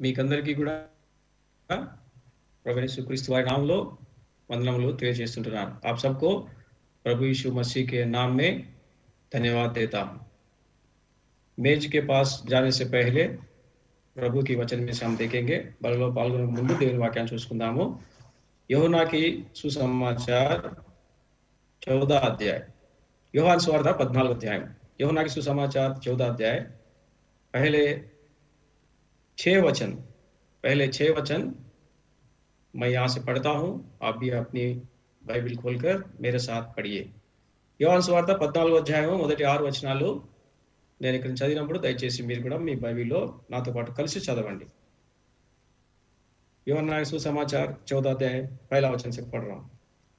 మీకందరికీ కూడా प्रभु यीशु क्रिस्त वाले नाम लो वंदनमुలు తెలియజేస్తున్నాను। आप सबको प्रभु यीशु मसीह के नाम में धन्यवाद देता हूँ। मेज के पास जाने से पहले प्रभु की वचन में से हम देखेंगे బలలో పాల్గొనే ముందు దేవుని వాక్యాన్ని చూసుకుందాము। యోహన్నా की सुसमाचार 14 अध्याय, యోహాను సువార్త 14 अध्याय, యోహన్నా की सुसमाचार 14 अध्याय पहले 6 वचन मैं यहाँ से पढ़ता हूँ, आप भी अपनी बाइबिल खोलकर मेरे साथ पढ़िए। యోహాను సువార్త 14 అధ్యాయం మొదటి 6 వచనాలు నేను ఇక్కడ చదివినప్పుడు దయచేసి మీరు కూడా మీ బైబిల్లో నాతో పాటు కలిసి చదవండి। యోహన్నా सुसमाचार 14 अध्याय पहला वचन से पढ़ रहा हूँ।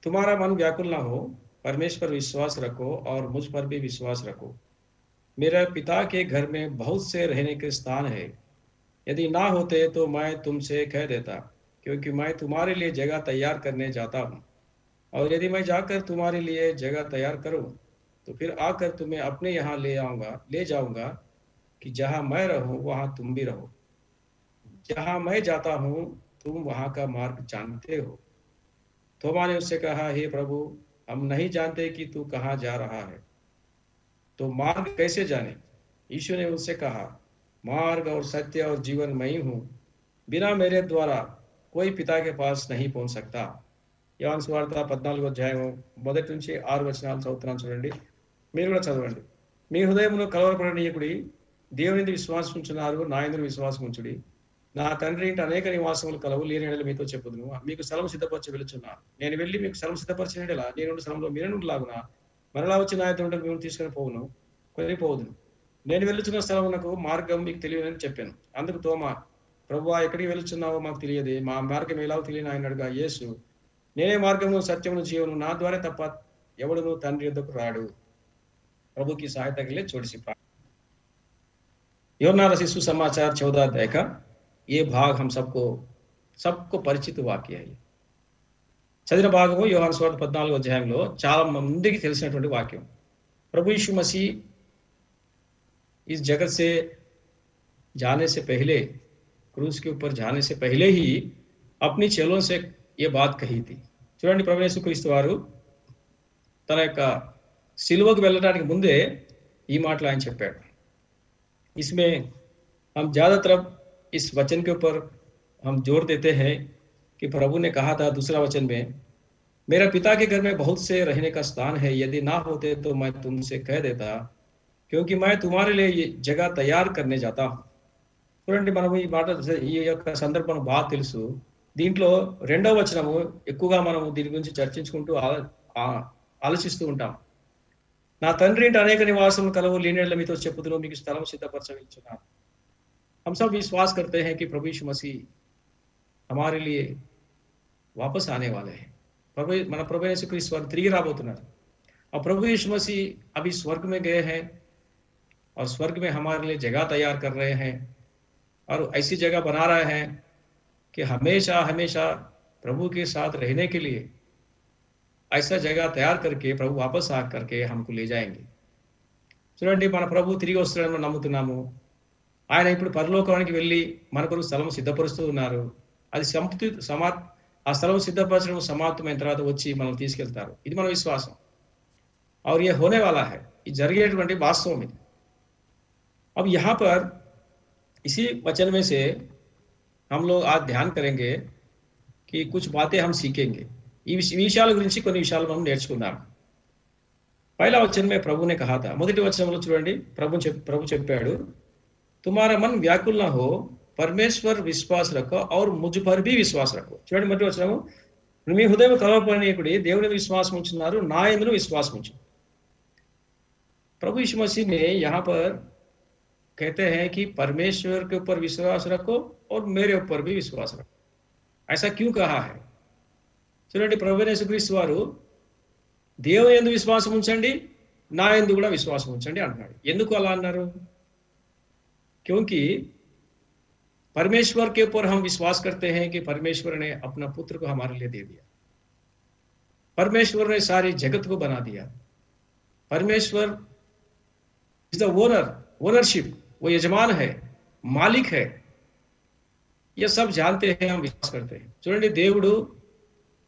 तुम्हारा मन व्याकुल ना हो, परमेश्वर पर विश्वास रखो और मुझ पर भी विश्वास रखो। मेरे पिता के घर में बहुत से रहने के स्थान है, यदि ना होते तो मैं तुमसे कह देता, क्योंकि मैं तुम्हारे लिए जगह तैयार करने जाता हूँ। और यदि मैं जाकर तुम्हारे लिए जगह तैयार करूँ तो फिर आकर तुम्हें अपने यहाँ ले जाऊंगा कि जहाँ मैं रहूँ वहाँ तुम भी रहो। जहाँ मैं जाता हूँ तुम वहाँ का मार्ग जानते हो। थोमा ने उससे कहा, हे प्रभु, हम नहीं जानते कि तू कहाँ जा रहा है, तो मार्ग कैसे जाने? यीशु ने उससे कहा, मार्ग और सत्य और जीवन मैं ही हूँ, बिना मेरे द्वारा कोई पिता के पास नहीं पहुंच सकता। యోహాను సువార్త 14 అధ్యాయం మొదటి నుంచి 6 వచనాలు చదువుతున్నాను, చూడండి, మీరు కూడా చదవండి। మీ హృదయమును కలవరపడనీయకుడి, దేవుని యందు విశ్వాసం ఉంచున్నారు, నా యందు విశ్వాసం ఉంచుడి। నా తండ్రి ఇంటి అనేక నివాసములు కలవు, లేని యెడల మీతో చెప్పుదును। మీకు స్థలము సిద్ధపరచి వెళుచున్నాను। నేను వెళ్ళి మీకు స్థలం సిద్ధపరచిన యెడల నేను స్థలంలో మీరును లాగున మరలా వచ్చి నా యొద్ద నుండి మిమ్మల్ని తీసుకొని పోవుదును। నేను వెళ్ళుచున్న స్థలమునకు మార్గం మీకు తెలియదని చెప్పాను। అందుకు తోమా, ప్రభువా, ఎక్కడికి వెళుచున్నావో మాకు తెలియదే, మా మార్గం ఎలాగో తెలియని ఆయన అడగా, యేసు, నేనే మార్గము సత్యమును జీవను, నా ద్వారా తప్ప ఎవడును తండ్రి యొద్దకు రాడు। प्रभु की सहायता के लिए छोटी सी प्रार्थना। యోహన్నా रचित सुसमाचार 14 अध्याय का ये भाग हम सबको परिचित वाक्य है। చదివిన భాగము యోహాను సువార్త 14 అధ్యాయంలో చాలా మందికి తెలిసినటువంటి వాక్యం। प्रभु यीशु मसीह इस जगत से जाने से पहले, क्रूस के ऊपर जाने से पहले ही अपनी चेलों से ये बात कही थी। చూడండి, ప్రభు యేసుక్రీస్తు వారు తన యొక్క సిలువకు వెళ్ళడానికి ముందే ఈ మాటలు ఆయన చెప్పాడు। इसमें हम ज्यादातर इस वचन के ऊपर हम जोर देते हैं कि प्रभु ने कहा था दूसरा वचन में, मेरा पिता के घर में बहुत से रहने का स्थान है, यदि ना होते तो मैं तुमसे कह देता, क्योंकि मैं तुम्हारे लिए ये जगह तैयार करने जाता हूँ। చూడండి, మనం ఈ మాట, ఈ యొక్క సందర్భం బాగా తెలుసు। దీంట్లో రెండవ వచనము ఎక్కువగా మనం దీని గురించి చర్చించుకుంటూ ఆలోచిస్తూ ఉంటాం। నా తండ్రి ఇంటి అనేక నివాసములు కలవు, లేని యెడల మీతో చెప్పుదును, మీకు స్థలం సిద్ధపరచవచ్చున్నాను। हम सब विश्वास करते हैं कि प्रभु यीशु मसीह हमारे लिए वापस आने वाले हैं। మన ప్రభు యేసుక్రీస్తు వారు తిరిగి రాబోతున్నారు। और प्रभु यीशु मसीह अभी स्वर्ग में गए हैं और स्वर्ग में हमारे लिए जगह तैयार कर रहे हैं और ऐसी जगह बना रहे हैं कि हमेशा हमेशा प्रभु के साथ रहने के लिए ऐसा जगह तैयार करके प्रभु वापस आ करके हमको ले जाएंगे। చూడండి, మన ప్రభు తిరిగి వస్తాడని నమ్ముతున్నాము। ఆయన ఇప్పుడు పరలోకానికి వెళ్ళి మన కొరకు స్థలం సిద్ధపరుస్తూ ఉన్నారు। అది ఆ స్థలం సిద్ధపరచడం సమాప్తమైన తర్వాత వచ్చి మనం తీసుకెళ్తారు। ఇది మన విశ్వాసం। और ये होने वाला है, ఇది జరిగేటువంటి వాస్తవం ఇది। अब यहाँ पर इसी वचन में से हम लोग आज ध्यान करेंगे कि कुछ बातें हम सीखेंगे। ఈ విషయాల గురించి కొన్ని విషయాలు మనం నేర్చుకుందాం। పైలా వచనం में प्रभु ने कहा था, మొదటి వచనంలో చూడండి, ప్రభు చెప్పాడు, तुम्हारा मन व्याकुल ना हो, परमेश्वर विश्वास रखो और मुझ पर भी विश्वास रखो। చూడండి, మొదటి వచనము, మీ హృదయం కలవరపడనీయకుడి, దేవుని విశ్వాసం ఉంచున్నారు, నా యందు విశ్వాసం ఉంచు। प्रभु यीशु मसीह ने यहाँ पर कहते हैं कि परमेश्वर के ऊपर विश्वास रखो और मेरे ऊपर भी विश्वास रखो। ऐसा क्यों कहा है? చూడండి, ప్రభు యేసుక్రీస్తు వారు దేవుని యందు విశ్వాసం ఉంచండి, నా యందు కూడా విశ్వాసం ఉంచండి అంటున్నాడు। ఎందుకు అలా అన్నారు? क्योंकि परमेश्वर के ऊपर हम विश्वास करते हैं कि परमेश्वर ने अपना पुत्र को हमारे लिए दे दिया। परमेश्वर ने सारी जगत को बना दिया। परमेश्वर इज द ओनरशिप, वो यजमान है, मालिक है। ये सब जानते हैं, हम विश्वास करते हैं. చూడండి, దేవుడు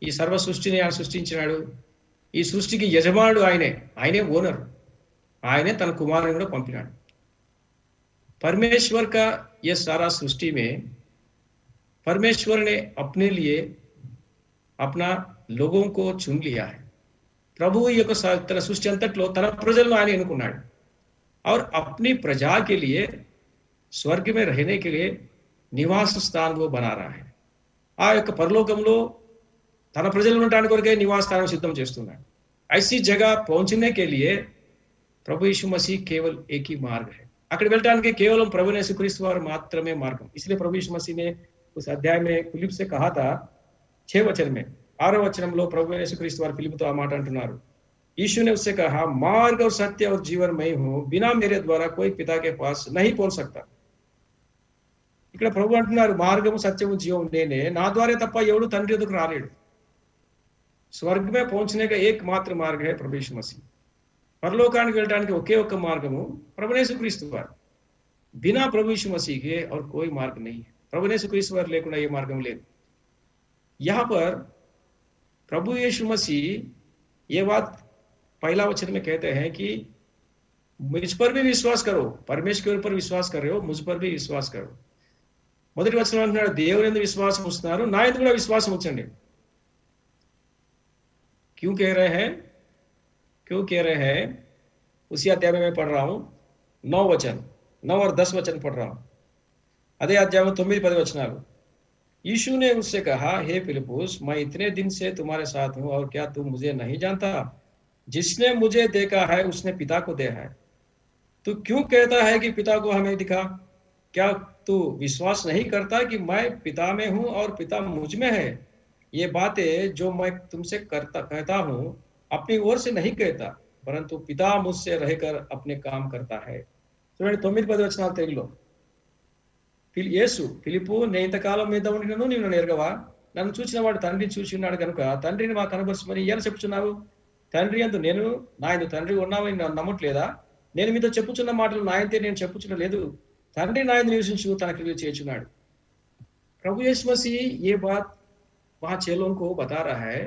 ఈ సర్వ సృష్టిని ఆయన సృష్టించినాడు. ఈ సృష్టికి యజమానుడు ఆయనే. ఆయనే ఓనర్. ఆయనే తన కుమారుని కూడా పంపినాడు. परमेश्वर का ये सारा सृष्टि में परमेश्वर ने अपने लिए अपना लोगों को चुन लिया है. ప్రభు ఈ యొక్క తన సృష్టి అంతట్లో తన ప్రజలను ఆయన ఎన్నుకున్నాడు. और अपनी प्रजा के लिए स्वर्ग में रहने के लिए निवास स्थान वो बना रहा है. ఆ యొక్క పరలోకంలో తన ప్రజలు ఉండడానికి కొరకే నివాస స్థానం సిద్ధం చేస్తున్నాడు. ऐसी जगह पहुंचने के लिए प्रभु यीशु मसीह केवल एक ही मार्ग है. అక్కడ వెళ్ళడానికి కేవలం ప్రభు యేసుక్రీస్తు వారు మాత్రమే మార్గం. इसलिए प्रभु यीशु मसीह ने उस अध्याय में फिलिप से कहा था 6 वचन में 6 वचనంలో ప్రభు యేసుక్రీస్తు వారు ఫిలిపుతో ఆ మాట అంటున్నారు. यीशु ने उससे कहा, मार्ग और सत्य और जीवन मैं हूं, बिना मेरे द्वारा कोई पिता के पास नहीं पहुंच सकता. ఇక్కడ ప్రభు అంటున్నారు, మార్గము సత్యము జీవం నేనే, నా ద్వారా తప్ప ఎవడు తండ్రి ఎదుకు రాలేడు. స్వర్గ में पहुंचने का एकमात्र मार्ग है प्रभु यीशु मसीह. పరలోకానికి వెళ్ళడానికి ఒకే ఒక్క మార్గము ప్రభు యేసుక్రీస్తు వారు. बिना प्रभु यीशु मसीह के और कोई मार्ग नहीं है. प्रभु యేసుక్రీస్తు వారు లేకుండా ఏ మార్గం లేదు. यहाँ पर प्रभु यीशु मसीह ये बात पहला वचन में कहते हैं कि मुझ पर भी विश्वास करो. परमेश्वर पर विश्वास कर रहे हो, मुझ पर भी विश्वास करो. మొదటి వచనం అంటున్నాడు, దేవుని యందు విశ్వాసం ఉంచుతున్నారు, నా యందు కూడా విశ్వాసం ఉంచండి. क्यों कह रहे हैं? क्यों कह रहे हैं? उसी अध्याय में मैं पढ़ रहा हूं 9 वचन 9 और 10 वचन पढ़ रहा हूं. अदे अध्याय में 9-10 वचनाలు. यीशु ने उससे कहा, हे फिलिपुस, मैं इतने दिन से तुम्हारे साथ हूं और क्या तुम मुझे नहीं जानता? जिसने मुझे देखा है उसने पिता को देखा है. तू क्यों कहता है कि पिता को हमें दिखा? क्या तू विश्वास नहीं करता कि मैं पिता में हूं और पिता मुझ में है? ये बातें जो मैं तुमसे कहता हूं अपनी ओर से नहीं कहता, परंतु पिता मुझसे रहकर अपने काम करता है. చూడండి 9-10 వచనాలు తెలుగులో. యేసు, ఫిలిప్పు, నేను ఇంతకాలం మీద ఉండినను నీవు నన్ను ఎరగవా? నన్ను చూసిన వాడు తండ్రిని చూసి ఉన్నాడు కనుక తండ్రిని మాకు కనబరుచుమని ఈయన చెప్పుచున్నావు. తండ్రి యందు నేను, నా యందు తండ్రి ఉన్నావని నమ్మట్లేదా? నేను మీతో చెప్పుచున్న మాటలు నా యందే నేను చెప్పుచున్న లేదు, తండ్రి నా యందు నివసించు తన క్రియలు చేయుచున్నాడు. प्रभु यीशु मसीह ये बात वहां चेलों को बता रहा है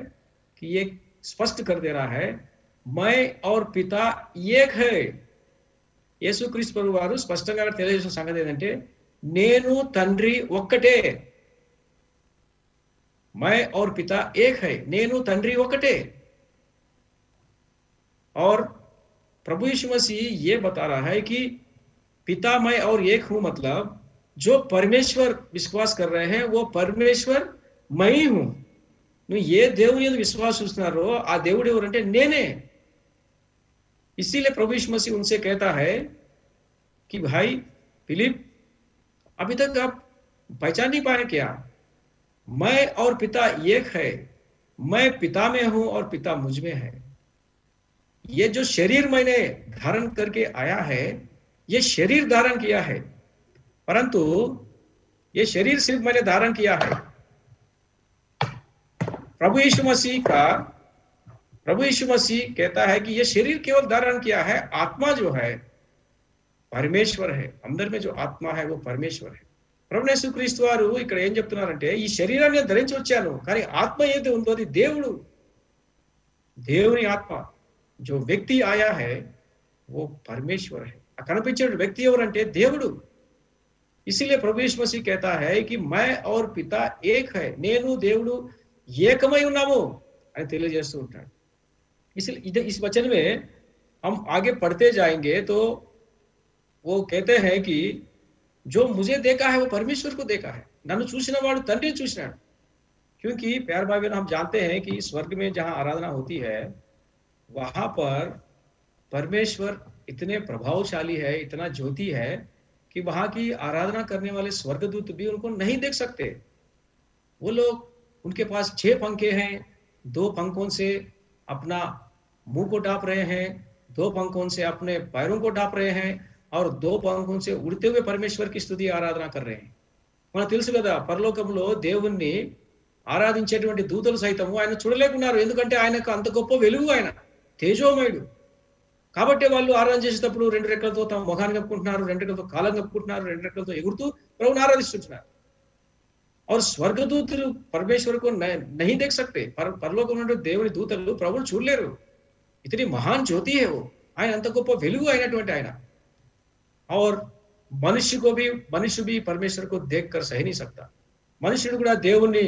कि ये स्पष्ट कर दे रहा है, मैं और पिता एक है. యేసుక్రీస్తు ప్రభు వారు స్పష్టంగా తెలియజేసిన సంగతి ఏంటంటే, నేను తండ్రి ఒక్కటే. मैं और पिता एक है, నేను తండ్రి ఒకటే. और प्रभु यीशु मसीह ये बता रहा है कि पिता मैं और एक हूं, मतलब जो परमेश्वर विश्वास कर रहे हैं वो परमेश्वर मैं ही हूं. నువ్వు ఏ దేవుని యందు విశ్వాసం ఉంచుతున్నారో ఆ దేవుడు ఎవరంటే నేనే. इसीलिए प्रभु यीशु मसीह उनसे कहता है कि भाई फिलिप, अभी तक आप पहचान नहीं पाए क्या? मैं और पिता एक है, मैं पिता में हूं और पिता मुझ में है. ये जो शरीर मैंने धारण करके आया है, ये शरीर धारण किया है, परंतु ये शरीर सिर्फ मैंने धारण किया है. प्रभु यीशु मसीह कहता है कि ये शरीर केवल धारण किया है, आत्मा जो है परमेश्वर है. अंदर में जो आत्मा है वो परमेश्वर है. ప్రభు యేసుక్రీస్తు వారు ఇక్కడ ఏం చెప్తున్నారంటే, ఈ శరీరాన్ని ధరించి వచ్చాను, కానీ ఆత్మ ఏది ఉందో అది దేవుడు, దేవుని ఆత్మ. जो व्यक्ति आया है वो परमेश्वर है. ఆ కనిపించే వ్యక్తి ఎవరంటే దేవుడు. इसीलिए प्रभु यीशु मसीह कहता है कि मैं और पिता एक है, నేను దేవుడు ఏకమై ఉన్నాము అని తెలియజేస్తూ ఉంటాడు. इसलिए इस वचन में हम आगे पढ़ते जाएंगे तो वो कहते हैं कि जो मुझे देखा है वो परमेश्वर को देखा है. నన్ను చూసిన వాడు తండ్రిని చూసినాడు. क्योंकि प्यार भाई बहन, हम जानते हैं कि स्वर्ग में जहां आराधना होती है वहां पर परमेश्वर इतने प्रभावशाली है, इतना ज्योति है कि वहां की आराधना करने वाले स्वर्गदूत भी उनको नहीं देख सकते. वो लोग, उनके पास 6 पंखे हैं, 2 पंखों से अपना मुंह को ढांप रहे हैं, 2 पंखों से अपने पैरों को ढांप रहे हैं और 2 पंखों से उड़ते हुए परमेश्वर की स्तुति आराधना कर रहे हैं. మనకు తెలుసు కదా, పరలోకంలో దేవుణ్ణి ఆరాధించేటువంటి దూతలు సైతం ఆయన చూడలేకున్నారు. ఎందుకంటే ఆయనకు అంత గొప్ప వెలుగు, ఆయన తేజోమయుడు. కాబట్టి వాళ్ళు ఆరాధన చేసేటప్పుడు 2 రెక్కలతో తమ ముఖాన్ని కప్పుకుంటున్నారు, 2 రెక్కలతో కాళ్ళని కప్పుకుంటున్నారు, 2 రెక్కలతో ఎగురుతూ ప్రభువుని ఆరాధిస్తుంటున్నారు. और స్వర్గదూతలు परमेश्वर को नहीं देख सकते పరలోకం నుండి దేవుని దూతలు ప్రభువుని చూడలేరు इतनी महान ज्योति है वो ఆయన అంత గొప్ప వెలుగు అయినటువంటి ఆయన और मनुष्य भी परमेश्वर को देखकर सह नहीं सकता మనుషుడు కూడా దేవుణ్ణి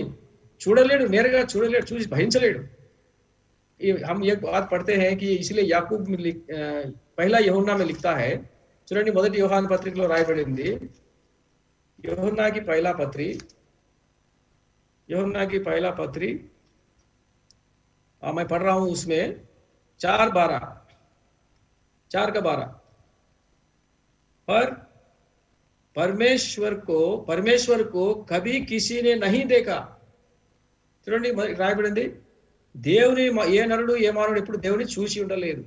చూడలేడు నేరుగా చూడలేడు చూసి భరించలేడు हम एक बात पढ़ते हैं कि इसलिए याकूब पहला यूहन्ना में लिखता है చూడండి మొదటి యోహాను పత్రికలో రాయబడింది यूहन्ना की पहला पत्री मैं पढ़ रहा हूं उसमें 4:12 पर परमेश्वर को कभी किसी ने नहीं देखा చూడండి రాయబడింది దేవుని ఏ నరుడు ఏ మానవుడు ఎప్పుడు దేవుని చూసి ఉండలేదు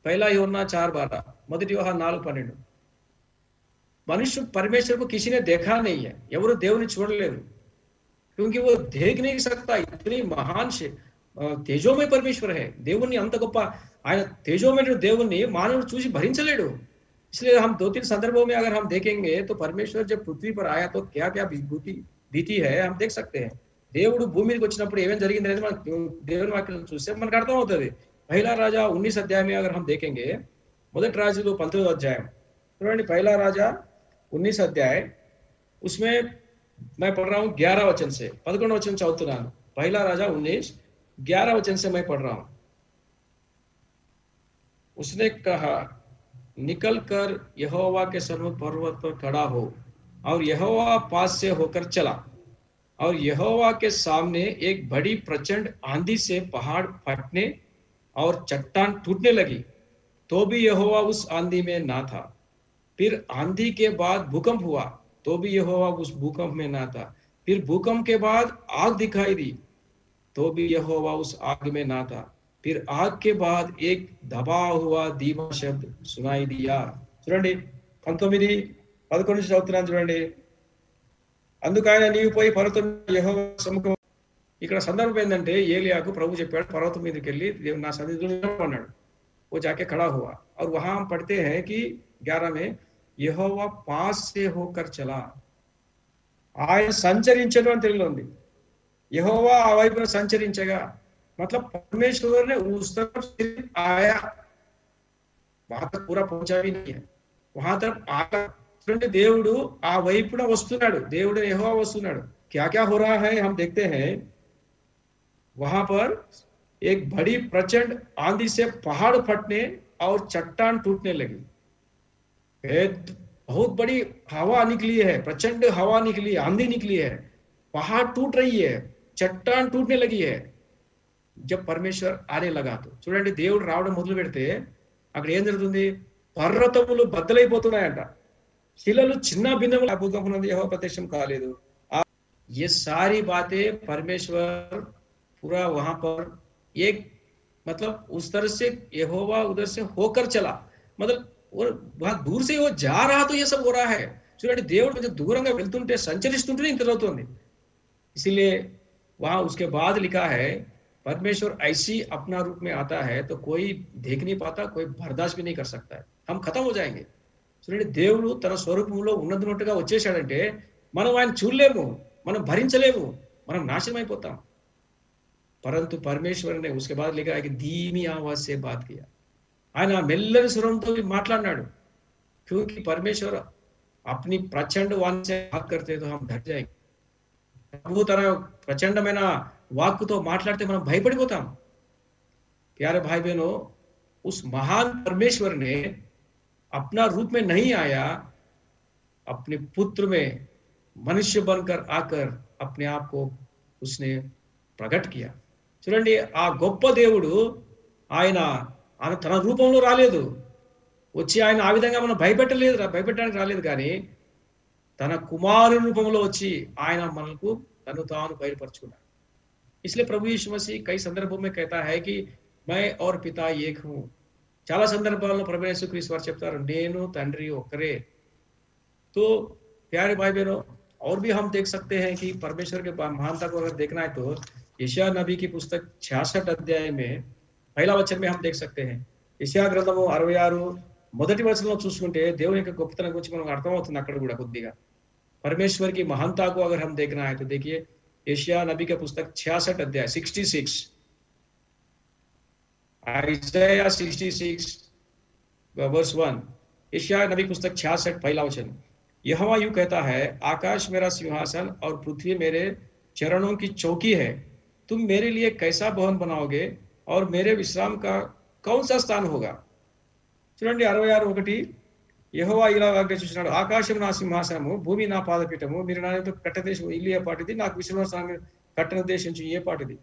पहला यूहन्ना 4:12 మొదటి యోహాను 4:12 मनुष्य परमेश्वर को किसी ने देखा नहीं है ఎవరు దేవుని చూడలేదు क्योंकि वो देख नहीं सकता इतनी महान तेजोमय परमेश्वर है దేవుని అంత గొప్ప ఆయన तेजोमय దేవుని మానవుడు చూసి భరించలేడు इसलिए हम 2-3 संदर्भों में अगर हम देखेंगे तो परमेश्वर जब पृथ्वी पर आया तो क्या क्या विभूति बीती है हम देख सकते हैं దేవుడు భూమి మీదకి వచ్చినప్పుడు ఏమేం జరిగింది అనేది మనం దేవుని వాక్యం చూస్తే మనకు అర్థమవుతుంది पहला राजा 19 अध्याय में अगर हम देखेंगे మొదటి రాజులు 19వ అధ్యాయం చూడండి पहला राजा 19 अध्याय उसमें मैं पढ़ रहा हूं 11 वचन से 11 वचन चौथुनानु पहला राजा 19 11 वचन से मैं पढ़ रहा हूं उसने कहा निकल कर यहोवा के सन्मुख पर्वत पर खड़ा हो और यहोवा पास से होकर चला और यहोवा के सामने एक बड़ी प्रचंड आंधी से पहाड़ फटने और चट्टान टूटने लगी तो भी यहोवा उस आंधी में ना था फिर आंधी के बाद भूकंप हुआ तो भी यहोवा उस भूकंप में ना था फिर भूकंप के बाद आग दिखाई दी तो भी यहोवा उस आग में ना था फिर आग के बाद एक दबा हुआ धीमा शब्द सुनाई दिया చూడండి 19-11 చదువుతున్నాను చూడండి అందుకైనా నీవు పోయి పర్వతం యెహోవా సముఖం ఇక్కడ సందర్భం ఏంటంటే ఏలియాకు ప్రభు చెప్పాడు పర్వతం మీదకి వెళ్ళి దేవుని నా సన్నిధిలో అన్నాడు वो जाके खड़ा हुआ और वहां हम पढ़ते हैं कि 11 में यहोवा पास से होकर चला ఆయన సంచరించడం అని తెలుగులో ఉంది యెహోవా ఆ వైపున సంచరించగా मतलब परमेश्वर ने उस तरफ से आया वहां तक पूरा पहुंचा भी नहीं है वहां तरफ आया చూడండి దేవుడు ఆ వైపున వస్తున్నాడు దేవుడు యెహోవా వస్తున్నాడు क्या क्या हो रहा है हम देखते हैं वहां पर एक बड़ी प्रचंड आंधी से पहाड़ फटने और चट्टान टूटने लगी बहुत बड़ी हवा निकली है प्रचंड हवा निकली है आंधी निकली है पहाड़ टूट रही है चट्टान टूटने लगी है जब परमेश्वर आने लगा तो చూడండి దేవుడు రావడం మొదలు పెడితే అక్కడ ఏం జరుగుతుంది పర్వతములు బద్దలైపోతున్నాయంట శిలలు చిన్న భిన్నములు భూకంపం యెహోవా ప్రత్యక్షం కాలేదు ये सारी बातें परमेश्वर पूरा वहां पर एक मतलब उस तरह से यहोवा उधर से होकर चला मतलब वहां दूर से वो जा रहा तो ये सब हो रहा है చూడండి దేవుడు కొంచెం దూరంగా వెళ్తుంటే సంచరిస్తుంటే ఇంత జరుగుతుంది इसीलिए वहां उसके बाद लिखा है परमेश्वर ऐसी अपना रूप में आता है तो कोई देख नहीं पाता कोई बर्दाश्त भी नहीं कर सकता है हम खत्म हो जाएंगे చూడండి దేవుడు తన స్వరూపంలో ఉన్నట్టుగా వచ్చేసాడంటే మనం ఆయన చూడలేము మనం భరించలేము మనం నాశనం అయిపోతాం परंतु परमेश्वर ने उसके बाद लिखा है कि धीमी आवाज से बात किया ఆయన మెల్లని స్వరంతో మాట్లాడినాడు क्योंकि परमेश्वर अपनी प्रचंड वाणी से बात करते तो हम डर जाएंगे ప్రభు తన ప్రచండమైన వాక్కుతో మాట్లాడితే మనం భయపడిపోతాం प्यारे भाई बहनों उस महान परमेश्वर ने अपना रूप में नहीं आया अपने पुत्र में मनुष्य बनकर आकर अपने आप को उसने प्रकट किया చూడండి ఆ గొప్ప దేవుడు ఆయన తన రూపంలో రాలేదు వచ్చి ఆయన ఆ విధంగా మనం భయపెట్టడానికి రాలేదు కానీ తన కుమారుని రూపంలో వచ్చి ఆయన మనకు తను తాను బయలుపరుచుకున్నాడు इसलिए प्रभु यीशु मसीह कई संदर्भों में कहता है कि मैं और पिता एक हूं చాలా సందర్భాల్లో ప్రభు యేసుక్రీస్తు వారు చెప్తారు నేను తండ్రి ఒక్కరే तो प्यारे भाई बहनों और भी हम देख सकते हैं कि परमेश्वर के महानता को अगर देखना है तो यशायाह नबी की पुस्तक 66 अध्याय में पहला वचन में हम देख सकते हैं యెషయా గ్రంథము 66 మొదటి వచనంలో చూసుకుంటే దేవుని యొక్క గొప్పతనం గురించి మనకు అర్థమవుతుంది అక్కడ కూడా కొద్దిగా परमेश्वर की महानता को अगर हम देखना है तो देखिए यशायाह नबी का पुस्तक 66 अध्याय 66, आइज़ाया 66 वर्स 1, यशायाह नबी पुस्तक 66 पहला वचन। यहोवा यूं कहता है, आकाश मेरा सिंहासन और पृथ्वी मेरे चरणों की चौकी है। तुम मेरे लिए कैसा भवन बनाओगे और मेरे विश्राम का कौन सा स्थान होगा? చూడండి 66:1, యెహోవా ఇలా వాగ్దానం చేస్తున్నాడు, ఆకాశం నా సింహాసనము, భూమి నా పాదపీఠము, మీరు నా యొక్క కట్టదేశం ఇల్లు ఏ పాటిది, నాకు విశ్రామ స్థానం కట్టన దేశం ये पाटिदी।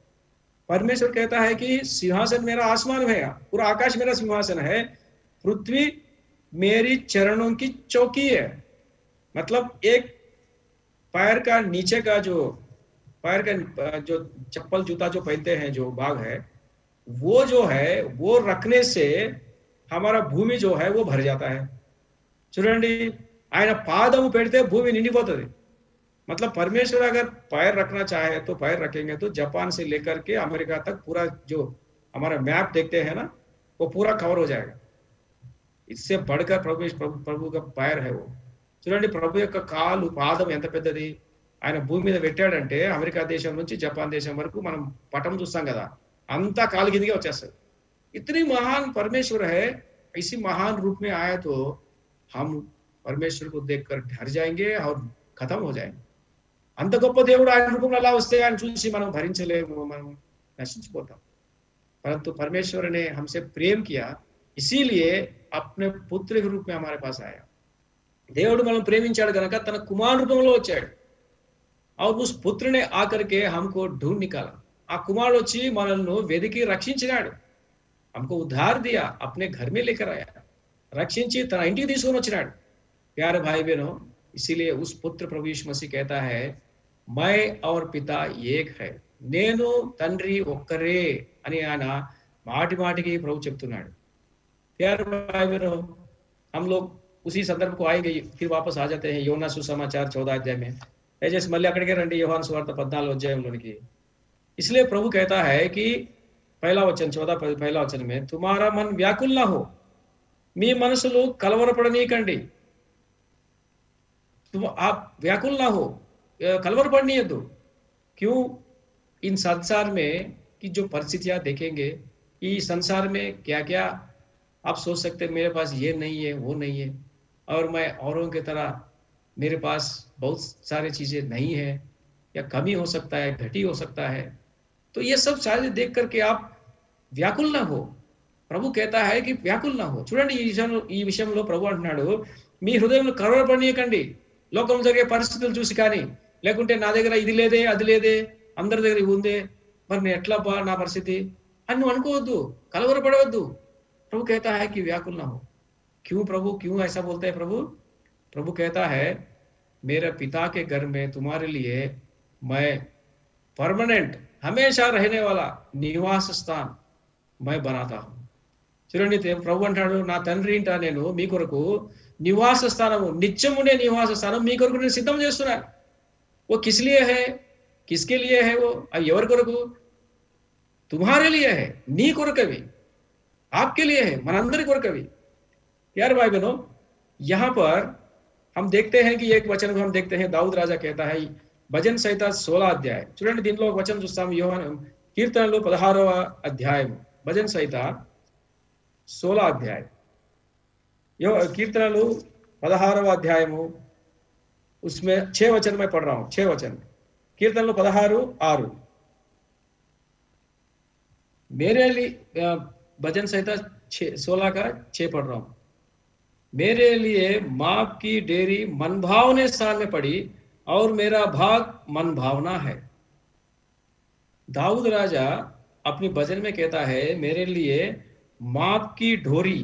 परमेश्वर कहता है कि सिंहासन मेरा आसमान है, पूरा आकाश मेरा सिंहासन है, पृथ्वी मेरी चरणों की चौकी है। मतलब एक पैर का नीचे का जो पैर का जो चप्पल जूता जो पहनते हैं जो भाग है, वो जो है वो रखने से हमारा भूमि जो है वो भर जाता है। చూడండి ఆయన పాదము పెడితే భూమి నిండిపోతుంది। मतलब परमेश्वर अगर पैर रखना चाहे तो पैर रखेंगे तो जापान से लेकर के अमेरिका तक पूरा जो हमारा मैप देखते हैं ना वो पूरा कवर हो जाएगा। इससे बढ़कर प्रभु का पैर है वो। చూడండి ప్రభు యొక్క కాలు పాదం ఎంత పెద్దది, ఆయన భూమి మీద పెట్టాడంటే అమెరికా దేశం నుంచి జపాన్ దేశం వరకు మనం పటం చూస్తాం కదా, అంతా కాలు కిందకే వచ్చేస్తుంది। इतनी महान परमेश्वर है, इसी महान रूप में आया तो हम परमेश्वर को देखकर डर जाएंगे और खत्म हो जाएंगे। అంత గొప్ప దేవుడు ఆయన రూపంలో అలా వస్తే ఆయన చూసి మనం భరించలేము, మనం నశించిపోతాం। परंतु परमेश्वर ने हमसे प्रेम किया, इसीलिए अपने पुत्र के रूप में हमारे पास आया। దేవుడు మనం ప్రేమించాడు గనుక తన కుమారుని రూపంలో వచ్చాడు। और उस पुत्र ने आकर के हमको ढूंढ निकाला। ఆ కుమారుడు వచ్చి మనల్ని వెదికి రక్షించినాడు, हमको उद्धार दिया, अपने घर में लेकर आया, రక్షించి తన ఇంటికి తీసుకొని వచ్చినాడు। प्यारे भाई बहनों, इसीलिए उस पुत्र प्रभु यीशु मसीह कहता है, मैं और पिता एक है, నేను తండ్రి ఒక్కరే అని ఆయన మాటి మాటికి ప్రభు చెప్తున్నాడు। प्यारे भाई बहनों, हम लोग उसी संदर्भ को आएंगे, फिर वापस आ जाते हैं యోనా సుసమాచాर 14 अध्याय में। దయచేసి మళ్ళీ అక్కడికే రండి, యోహాను సువార్త 14 అధ్యాయంలోనికి। इसलिए प्रभु कहता है कि पहला वचन 14 पहला वचन में, तुम्हारा मन व्याकुल ना हो, మీ మనసులు కలవరపడనీయకండి। तुम आप व्याकुल ना हो, कलवरपड़नियद्दु। क्यों? इन संसार में की जो परिस्थितियां देखेंगे, इस संसार में क्या क्या आप सोच सकते हैं, मेरे पास ये नहीं है वो नहीं है और मैं औरों की तरह मेरे पास बहुत सारी चीजें नहीं है या कमी हो सकता है, घटी हो सकता है, तो ये सब सारे देख करके आप व्याकुल ना हो। ప్రభు कहता है कि వ్యాకుల్ నా హో। చూడండి ఈ విషయంలో ప్రభు అంటున్నాడు, మీ హృదయంలో కలవరపడనీయకండి లోకంలో జరిగే పరిస్థితులు చూసి, కానీ లేకుంటే నా దగ్గర ఇది లేదే అది లేదే అందరి దగ్గర ఇది ఉందే మరి నేను ఎట్లా బా నా పరిస్థితి అని నువ్వు అనుకోవద్దు, కలవరపడవద్దు। प्रभु कहता है कि व्याकुल ना हो। क्यों प्रभु, क्यों ऐसा बोलते हैं प्रभु? प्रभु कहता है, मेरे पिता के घर में तुम्हारे लिए मैं परमानेंट हमेशा रहने वाला निवास स्थान मैं बनाता हूँ। చూడండి ప్రభు అంటాడు, నా తండ్రి ఇంట నేను మీ కొరకు నివాస స్థానము, నిత్యం ఉండే నివాస స్థానం మీ కొరకు నేను సిద్ధం చేస్తున్నాను। वो किस लिए है, किसके लिए है वो? ఎవరి కొరకు? तुम्हारे लिए है, నీ కొరకవి, आपके लिए है, మనందరి కొరకవి। यार भाई बहनों, यहाँ पर हम देखते हैं कि एक वचन को हम देखते हैं, दाऊद राजा कहता है, భజన సంహిత 16 అధ్యాయం। చూడండి దీనిలో ఒక వచనం చూస్తాం, యోహాను కీర్తనలు 16వ అధ్యాయం, భజన సంహిత 16 अध्याय, कीर्तनलु 16వ అధ్యాయము, उसमें 6 वचन मैं पढ़ रहा हूं, 6 वचन। कीर्तनलु 16:6, मेरे लिए भजन संहिता 16 का 6 पढ़ रहा हूं। मेरे लिए माप की डेरी मनभावने स्थान में पड़ी और मेरा भाग मनभावना है। दाऊद राजा अपनी भजन में कहता है, मेरे लिए माप की ढोरी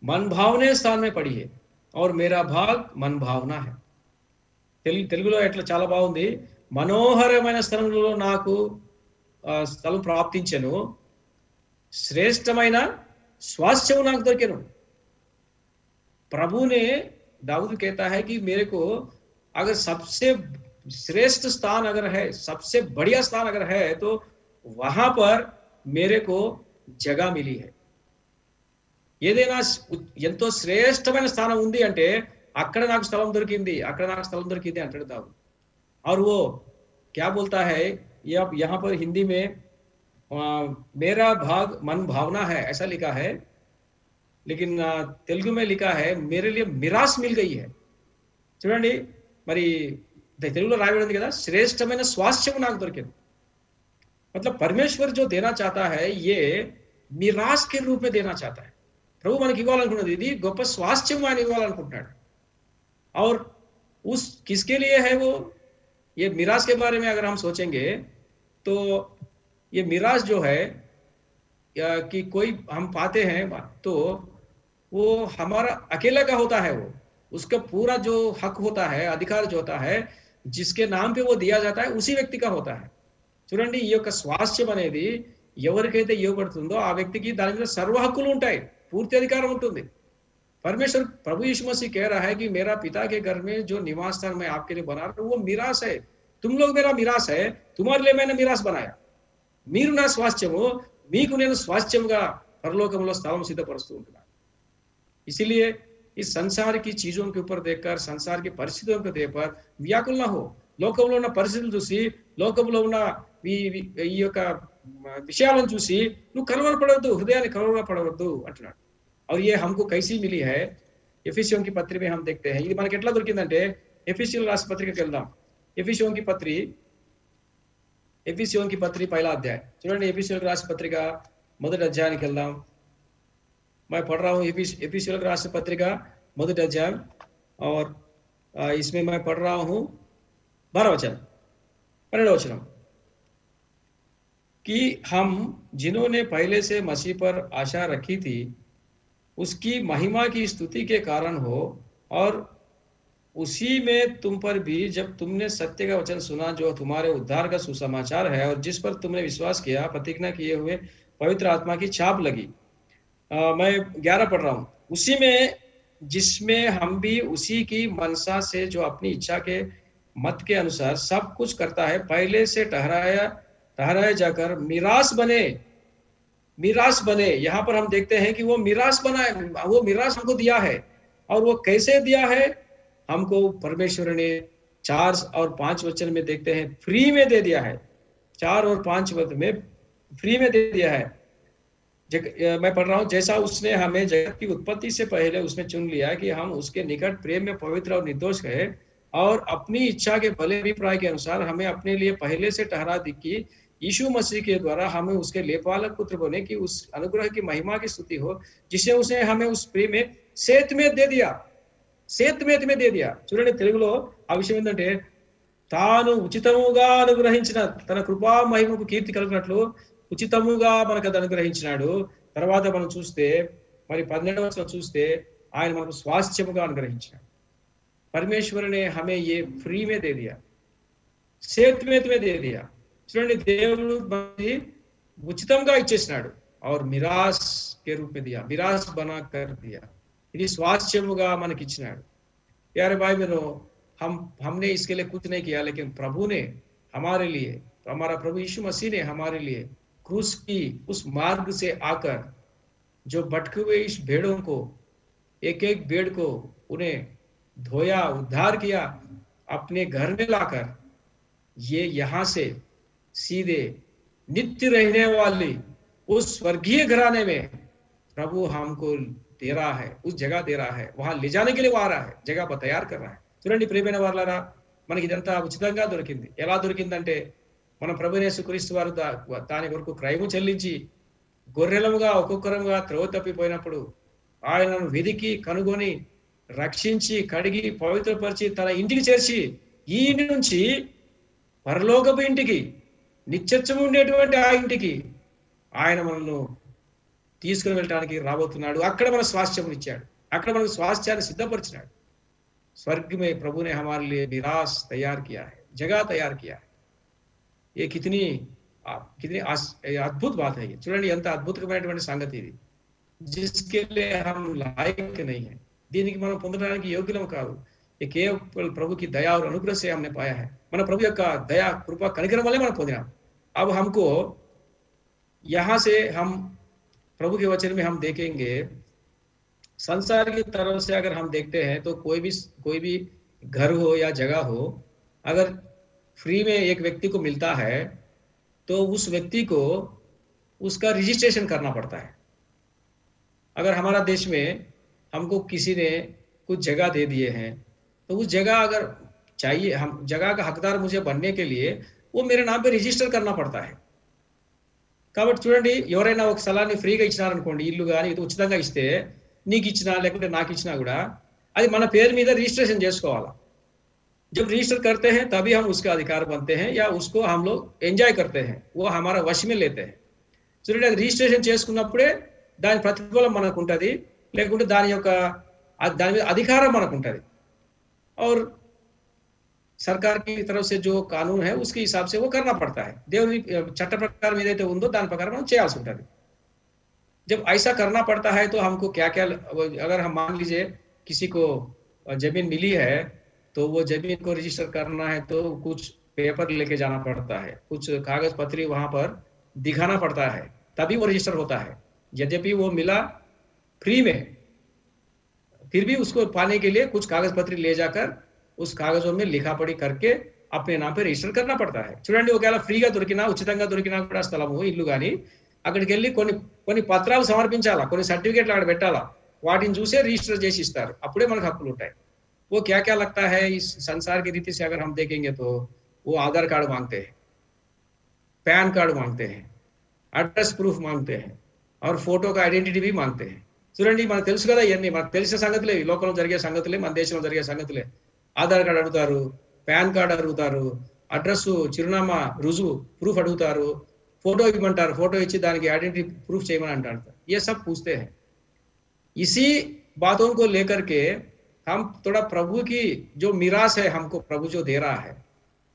मनभावने स्थान में पड़ी है और मेरा भाग मनभावना है। తెలుగులో ఎట్లా చాలా బాగుంది, మనోహరమైన స్థలంలో నాకు స్థలం ప్రాప్తించెను, శ్రేష్టమైన स्वास्थ्य నాకు దొరికెను। प्रभु ने दाऊद कहता है कि मेरे को अगर सबसे श्रेष्ठ स्थान अगर है, सबसे बढ़िया स्थान अगर है, तो वहां पर मेरे को जगह मिली है। ఏదైనా ఎంతో శ్రేష్టమైన స్థానం ఉంది అంటే అక్కడ నాకు స్థలం దొరికింది, అక్కడ నాకు స్థలం దొరికింది అంటాడు दाऊद। और वो क्या बोलता है, ये आप यहाँ पर हिंदी में मेरा भाग मन भावना है ऐसा लिखा है, लेकिन तेलुगु में लिखा है मेरे लिए मिरास मिल गई है। చూడండి మరి తెలుగులో రాయబడింది కదా, శ్రేష్టమైన స్వాస్థ్యం నాకు దొరికింది। मतलब परमेश्वर जो देना चाहता है ये मिरास के रूप में देना चाहता है। ప్రభు మనకి ఇవ్వాలనుకున్నది ఇది గొప్ప స్వాస్థ్యం ఆయన ఇవ్వాలనుకుంటున్నాడు। और उस किसके लिए है वो, ये मिरास के बारे में अगर हम सोचेंगे तो ये मिरास जो है कि कोई हम पाते हैं तो वो हमारा अकेला का होता है, वो उसका पूरा जो हक होता है, अधिकार जो होता है, जिसके नाम पे वो दिया जाता है उसी व्यक्ति का होता है। చూడండి ఈ యొక్క స్వాస్థ్యం అనేది ఎవరికైతే ఇవ్వబడుతుందో ఆ వ్యక్తికి దాని మీద సర్వ హక్కులు ఉంటాయి, పూర్తి అధికారం ఉంటుంది। परमेश्वर प्रभु यीशु मसीह कह रहा है कि मेरा पिता के घर में जो निवास स्थान मैं आपके लिए बना रहा हूं वो मिरास है, तुम लोग मेरा मिरास है, तुम्हारे लिए मैंने मिरास बनाया। మీరు నా స్వాస్థ్యము, మీకు నేను స్వాస్థ్యంగా పరలోకంలో స్థలం సిద్ధపరుస్తూ ఉంటున్నాను। इसीलिए इस संसार की चीजों के ऊपर देखकर, संसार की परिस्थितियों को देखकर व्याकुल ना हो। లోకంలో ఉన్న పరిస్థితులు చూసి, లోకంలో ఉన్న ఈ యొక్క విషయాలను చూసి నువ్వు కలవరపడవద్దు, హృదయాన్ని కలవరపడవద్దు అంటున్నాడు। और ये हमको कैसी मिली है, ఎఫెసీయుల की पत्री में हम देखते हैं। ఇది మనకి ఎట్లా దొరికిందంటే ఎఫెసీయుల రాసిన పత్రికకి వెళ్దాం। ఎఫెసీయుల की पत्री पहला अध्याय చూడండి। ఎఫెసీయుల రాసిన పత్రిక మొదటి అధ్యాయానికి వెళ్దాం। मैं पढ़ रहा हूँ एफिसियों की राष्ट्र पत्रिका मोदट अध्याय, और इसमें मैं पढ़ रहा हूँ 12 वचन कि हम जिन्होंने पहले से मसीह पर आशा रखी थी उसकी महिमा की स्तुति के कारण हो, और उसी में तुम पर भी जब तुमने सत्य का वचन सुना जो तुम्हारे उद्धार का सुसमाचार है, और जिस पर तुमने विश्वास किया, प्रतिज्ञा किए हुए पवित्र आत्मा की छाप लगी। मैं 11 पढ़ रहा हूँ। उसी में जिसमें हम भी उसी की मनसा से जो अपनी इच्छा के मत के अनुसार सब कुछ करता है, पहले से ठहराए जाकर मिरास बने। यहाँ पर हम देखते हैं कि वो मिरास बना है, वो मिरास हमको दिया है। और वो कैसे दिया है हमको, परमेश्वर ने 4 और 5 वचन में देखते हैं फ्री में दे दिया है। 4 और 5 वचन में फ्री में दे दिया है। मैं पढ़ रहा हूँ, जैसा उसने हमें जगत की उत्पत्ति से पहले उसने चुन लिया कि हम उसके निकट प्रेम में पवित्र और निर्दोष है, और अपनी इच्छा के भले अभिप्राय के अनुसार हमें अपने लिए पहले से ठहरा दी कि यीशु मसीह के द्वारा हमें उसके लेपालक पुत्र बने की उस अनुग्रह की महिमा की स्तुति हो, जिसे उसने हमें उस प्रेम में సేత్మేత్ में दे दिया। చూడండి తెలుగులో ఆ విషయం ఏంటంటే, తాను ఉచితముగా అనుగ్రహించిన తన కృపా మహిమకు కీర్తి కలిగినట్లు ఉచితముగా మనకు అది అనుగ్రహించినాడు। తర్వాత మనం చూస్తే మరి 12వ వచనం చూస్తే ఆయన మనకు స్వాస్థ్యముగా అనుగ్రహించాడు। परमेश्वर ने हमें ये फ्री में दे दिया, సేత్మేత్ में दे दिया। చూడండి దేవుడు మనకి ఉచితంగా ఇచ్చేసినాడు, और मिरास के रूप में दिया, मिरास बना कर दिया। ఇది స్వాస్థ్యముగా మనకి ఇచ్చినాడు। प्यारे भाई बहनों, हमने इसके लिए कुछ नहीं किया, लेकिन प्रभु ने हमारे लिए, हमारा प्रभु यीशु मसीह ने हमारे लिए क्रूस की उस मार्ग से आकर जो भटके हुए इस भेड़ों को, एक एक भेड़ को उन्हें धोया, उद्धार किया, अपने घर में लाकर ये यहाँ से सीधे नित्य रहने वाली उस स्वर्गीय घराने में प्रभु हमको दे रहा है, उस जगह दे रहा है, वहां ले जाने के लिए वो आ रहा है, जगह पर तैयार कर रहा है। చూడండి ప్రియమైన వారలారా, మనకి ఇదంతా ఉచితంగా దొరికింది। ఎలా దొరికిందంటే, మన ప్రభువైన యేసుక్రీస్తు వారు దాని కొరకు క్రయము చెల్లించి గొర్రెలముగా ఒక్కొక్కరముగా త్రోవ తప్పిపోయినప్పుడు ఆయనను వెదికి కనుగొని రక్షించి కడిగి పవిత్రపరిచి తన ఇంటికి చేర్చి, ఈ నుంచి పరలోకపు ఇంటికి, నిత్యత్వము ఉండేటువంటి ఆ ఇంటికి ఆయన మనల్ని తీసుకుని వెళ్ళడానికి రాబోతున్నాడు। అక్కడ మన స్వాస్థ్యం ఇచ్చాడు, అక్కడ మనకు స్వాస్థ్యాన్ని సిద్ధపరిచినాడు। स्वर्ग में प्रभु ने हमारे लिए निराश तैयार किया है, जगह तैयार किया है। ये कितनी अद्भुत बात है। ये చూడండి ఎంత అద్భుతమైనటువంటి సంగతి ఇది, जिसके लिए हम लायक नहीं है, దీనికి మనం పొందడానికి యోగ్యులం కాదు। ये केवल प्रभु की दया और अनुग्रह से हमने पाया है। మన ప్రభు యొక్క దయ కృప కనికరం వల్లే మనం పొందినాం। अब हमको यहाँ से हम प्रभु के वचन में हम देखेंगे संसार की तरफ से अगर हम देखते हैं तो कोई भी घर हो या जगह हो, अगर फ्री में एक व्यक्ति को मिलता है तो उस व्यक्ति को उसका रजिस्ट्रेशन करना पड़ता है। अगर हमारा देश में हमको किसी ने कुछ जगह दे दिए हैं, तो उस जगह अगर चाहिए, हम जगह का हकदार मुझे बनने के लिए वो मेरे नाम पे రిజిస్టర్ करना पड़ता है। కాబట్టి చూడండి, ఎవరైనా ఒక స్థలాన్ని ఫ్రీగా ఇచ్చినారనుకోండి, ఇల్లు కానీ ఇది ఉచితంగా ఇస్తే, నీకు ఇచ్చినా లేకుంటే నాకు ఇచ్చినా కూడా అది మన పేరు మీద రిజిస్ట్రేషన్ చేసుకోవాలా। जब रजिस्टर करते हैं तभी हम उसका अधिकार बनते हैं या उसको हम लोग ఎంజాయ్ करते हैं, वो हमारा वश में लेते हैं। చూడండి, అది రిజిస్ట్రేషన్ చేసుకున్నప్పుడే దాని ప్రతిఫలం మనకు ఉంటది, లేకుంటే దాని మీద అధికారం మనకు ఉంటది। और सरकार की तरफ से जो कानून है उसके हिसाब से वो करना पड़ता है। దేవుని చట్ట ప్రకారం ఏదైతే ఉందో దాని ప్రకారం మనం చేయాల్సి ఉంటది। जब ऐसा करना पड़ता है तो हमको क्या-क्या, अगर हम मान लीजिए किसी को जमीन मिली है तो वो जमीन को रजिस्टर करना है तो कुछ पेपर लेके जाना पड़ता है, कुछ कागज पत्री वहां पर दिखाना पड़ता है, तभी वो रजिस्टर होता है। यद्यपि वो मिला फ्री में, फिर भी उसको पाने के लिए कुछ कागज पत्री ले जाकर उस कागजों में लिखा पढ़ी करके अपने नाम पे रजिस्टर करना पड़ता है। చూడండి, ఒకవేళ ఫ్రీగా దొరికినా ఉచితంగా దొరికినా కూడా స్థలము, ఇల్లు కానీ అక్కడికి వెళ్ళి కొన్ని పత్రాలు సమర్పించాలా, కొన్ని సర్టిఫికెట్లు అక్కడ పెట్టాలా, వాటిని చూసే రిజిస్టర్ చేసి ఇస్తారు, అప్పుడే మనకు హక్కులు ఉంటాయి। वो क्या क्या लगता है इस संसार की रीति से अगर हम देखेंगे तो वो आधार कार्ड मांगते हैं, पैन कार्ड मांगते हैं, అడ్రస్ ప్రూఫ్ మాంగతే हैं और फोटो का ఐడెంటిటీ भी मांगते हैं। చూడండి, మనకు తెలుసు కదా, ఇవన్నీ మనకు తెలిసిన సంగతులే, ఈ లోకంలో జరిగే సంగతులే, మన దేశంలో జరిగే సంగతులే। ఆధార్ కార్డు అడుగుతారు, పాన్ కార్డు అడుగుతారు, అడ్రస్ చిరునామా రుజువు ప్రూఫ్ అడుగుతారు, फोटो ఇవ్వమంటారు, फोटो ఇచ్చి దానికి ఐడెంటిటీ ప్రూఫ్ చేయమని అంటారు। ये सब पूछते हैं। इसी बातों को लेकर के हम थोड़ा प्रभु की जो मिरास है, हमको प्रभु जो दे रहा है,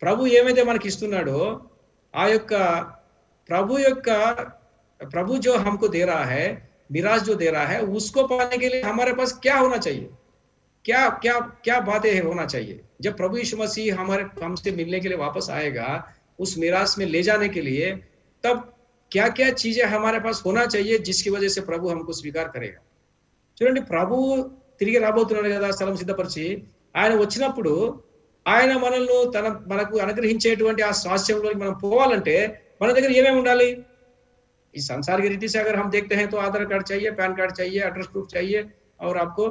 ప్రభు ఏమైతే మనకి ఇస్తున్నాడో ఆ యొక్క प्रभु जो हमको दे रहा है, मिराज जो दे रहा है, उसको पाने के लिए हमारे पास क्या होना चाहिए, क्या क्या क्या बातें होना चाहिए। जब प्रभु यीशु मसीह हमसे मिलने के लिए वापस आएगा उस मिराज में ले जाने के लिए, तब क्या क्या चीजें हमारे पास होना चाहिए जिसकी वजह से प्रभु हमको स्वीकार करेगा। చూడండి, ప్రభు తిరిగి రాబోతున్నాడు కదా స్థలం సిద్ధపరిచి। ఆయన వచ్చినప్పుడు ఆయన మనకు అనుగ్రహించేటువంటి ఆ స్వాస్థ్యంలోకి మనం పోవాలంటే మన దగ్గర ఏమేమి ఉండాలి। इस संसार की रीति से अगर हम देखते हैं तो आधार कार्ड चाहिए, पैन कार्ड चाहिए, एड्रेस प्रूफ चाहिए और आपको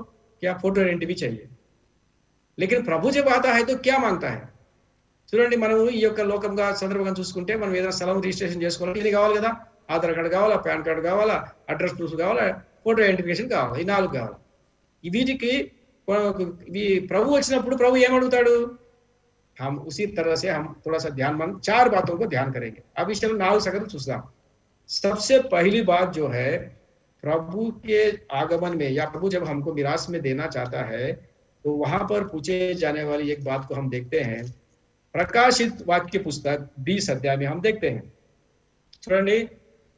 क्या फोटो आइडेंटिटी भी चाहिए। लेकिन प्रभु जब आता है तो क्या मांगता है। చూడండి, మనం ఈ యొక్క లోకంగా సందర్భంగా చూసుకుంటే మనం ఏదైనా స్థలం రిజిస్ట్రేషన్ చేసుకోవాలంటే ఇది కావాలి కదా, ఆధార్ కార్డు కావాలా, పాన్ కార్డు కావాలా, అడ్రస్ ప్రూఫ్ కావాలా, फोटो ఐడెంటిఫికేషన్ కావాలి, ఈ 4 కావాలి। వీటికి ప్రభు వచ్చినప్పుడు ప్రభు ఏం అడుగుతాడు। हम उसी तरह से हम थोड़ा सा ध्यान 4 बातों को ध्यान करेंगे। अब इस टाइम 4 सेकंड చూద్దాం। सबसे पहली बात जो है, प्रभु के आगमन में या प्रभु जब हमको मिरास में देना चाहता है तो वहां पर पूछे जाने वाली एक बात को हम देखते हैं। प्रकाशित वाक्य पुस्तक 20 अध्याय में हम देखते हैं। చూడండి,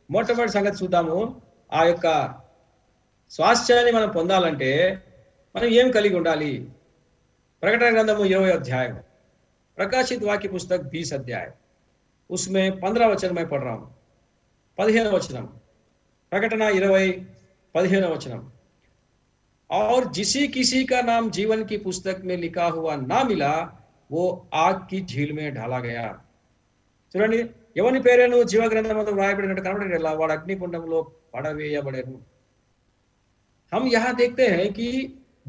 మొట్టమొదటి సంగతి చూద్దాము। ఆ యొక్క స్వాస్థ్యాన్ని మనం పొందాలంటే మనం ఏం కలిగి ఉండాలి। ప్రకటన గ్రంథము 20 అధ్యాయం, प्रकाशित वाक्य पुस्तक 20 अध्याय, उसमें 15 वचन मैं पढ़ रहा हूं। 15 वचनम, प्रकटना 20 15 वचनम, और जिसी किसी का नाम जीवन की पुस्तक में लिखा हुआ ना मिला वो आग की झील में ढाला गया। చూడండి, ఎవని పేరేను జీవ గ్రంథమందు వ్రాయబడినట్టు కనబడేలా వాడు అగ్నికుండంలో పడవేయబడెను। हम यहाँ देखते हैं कि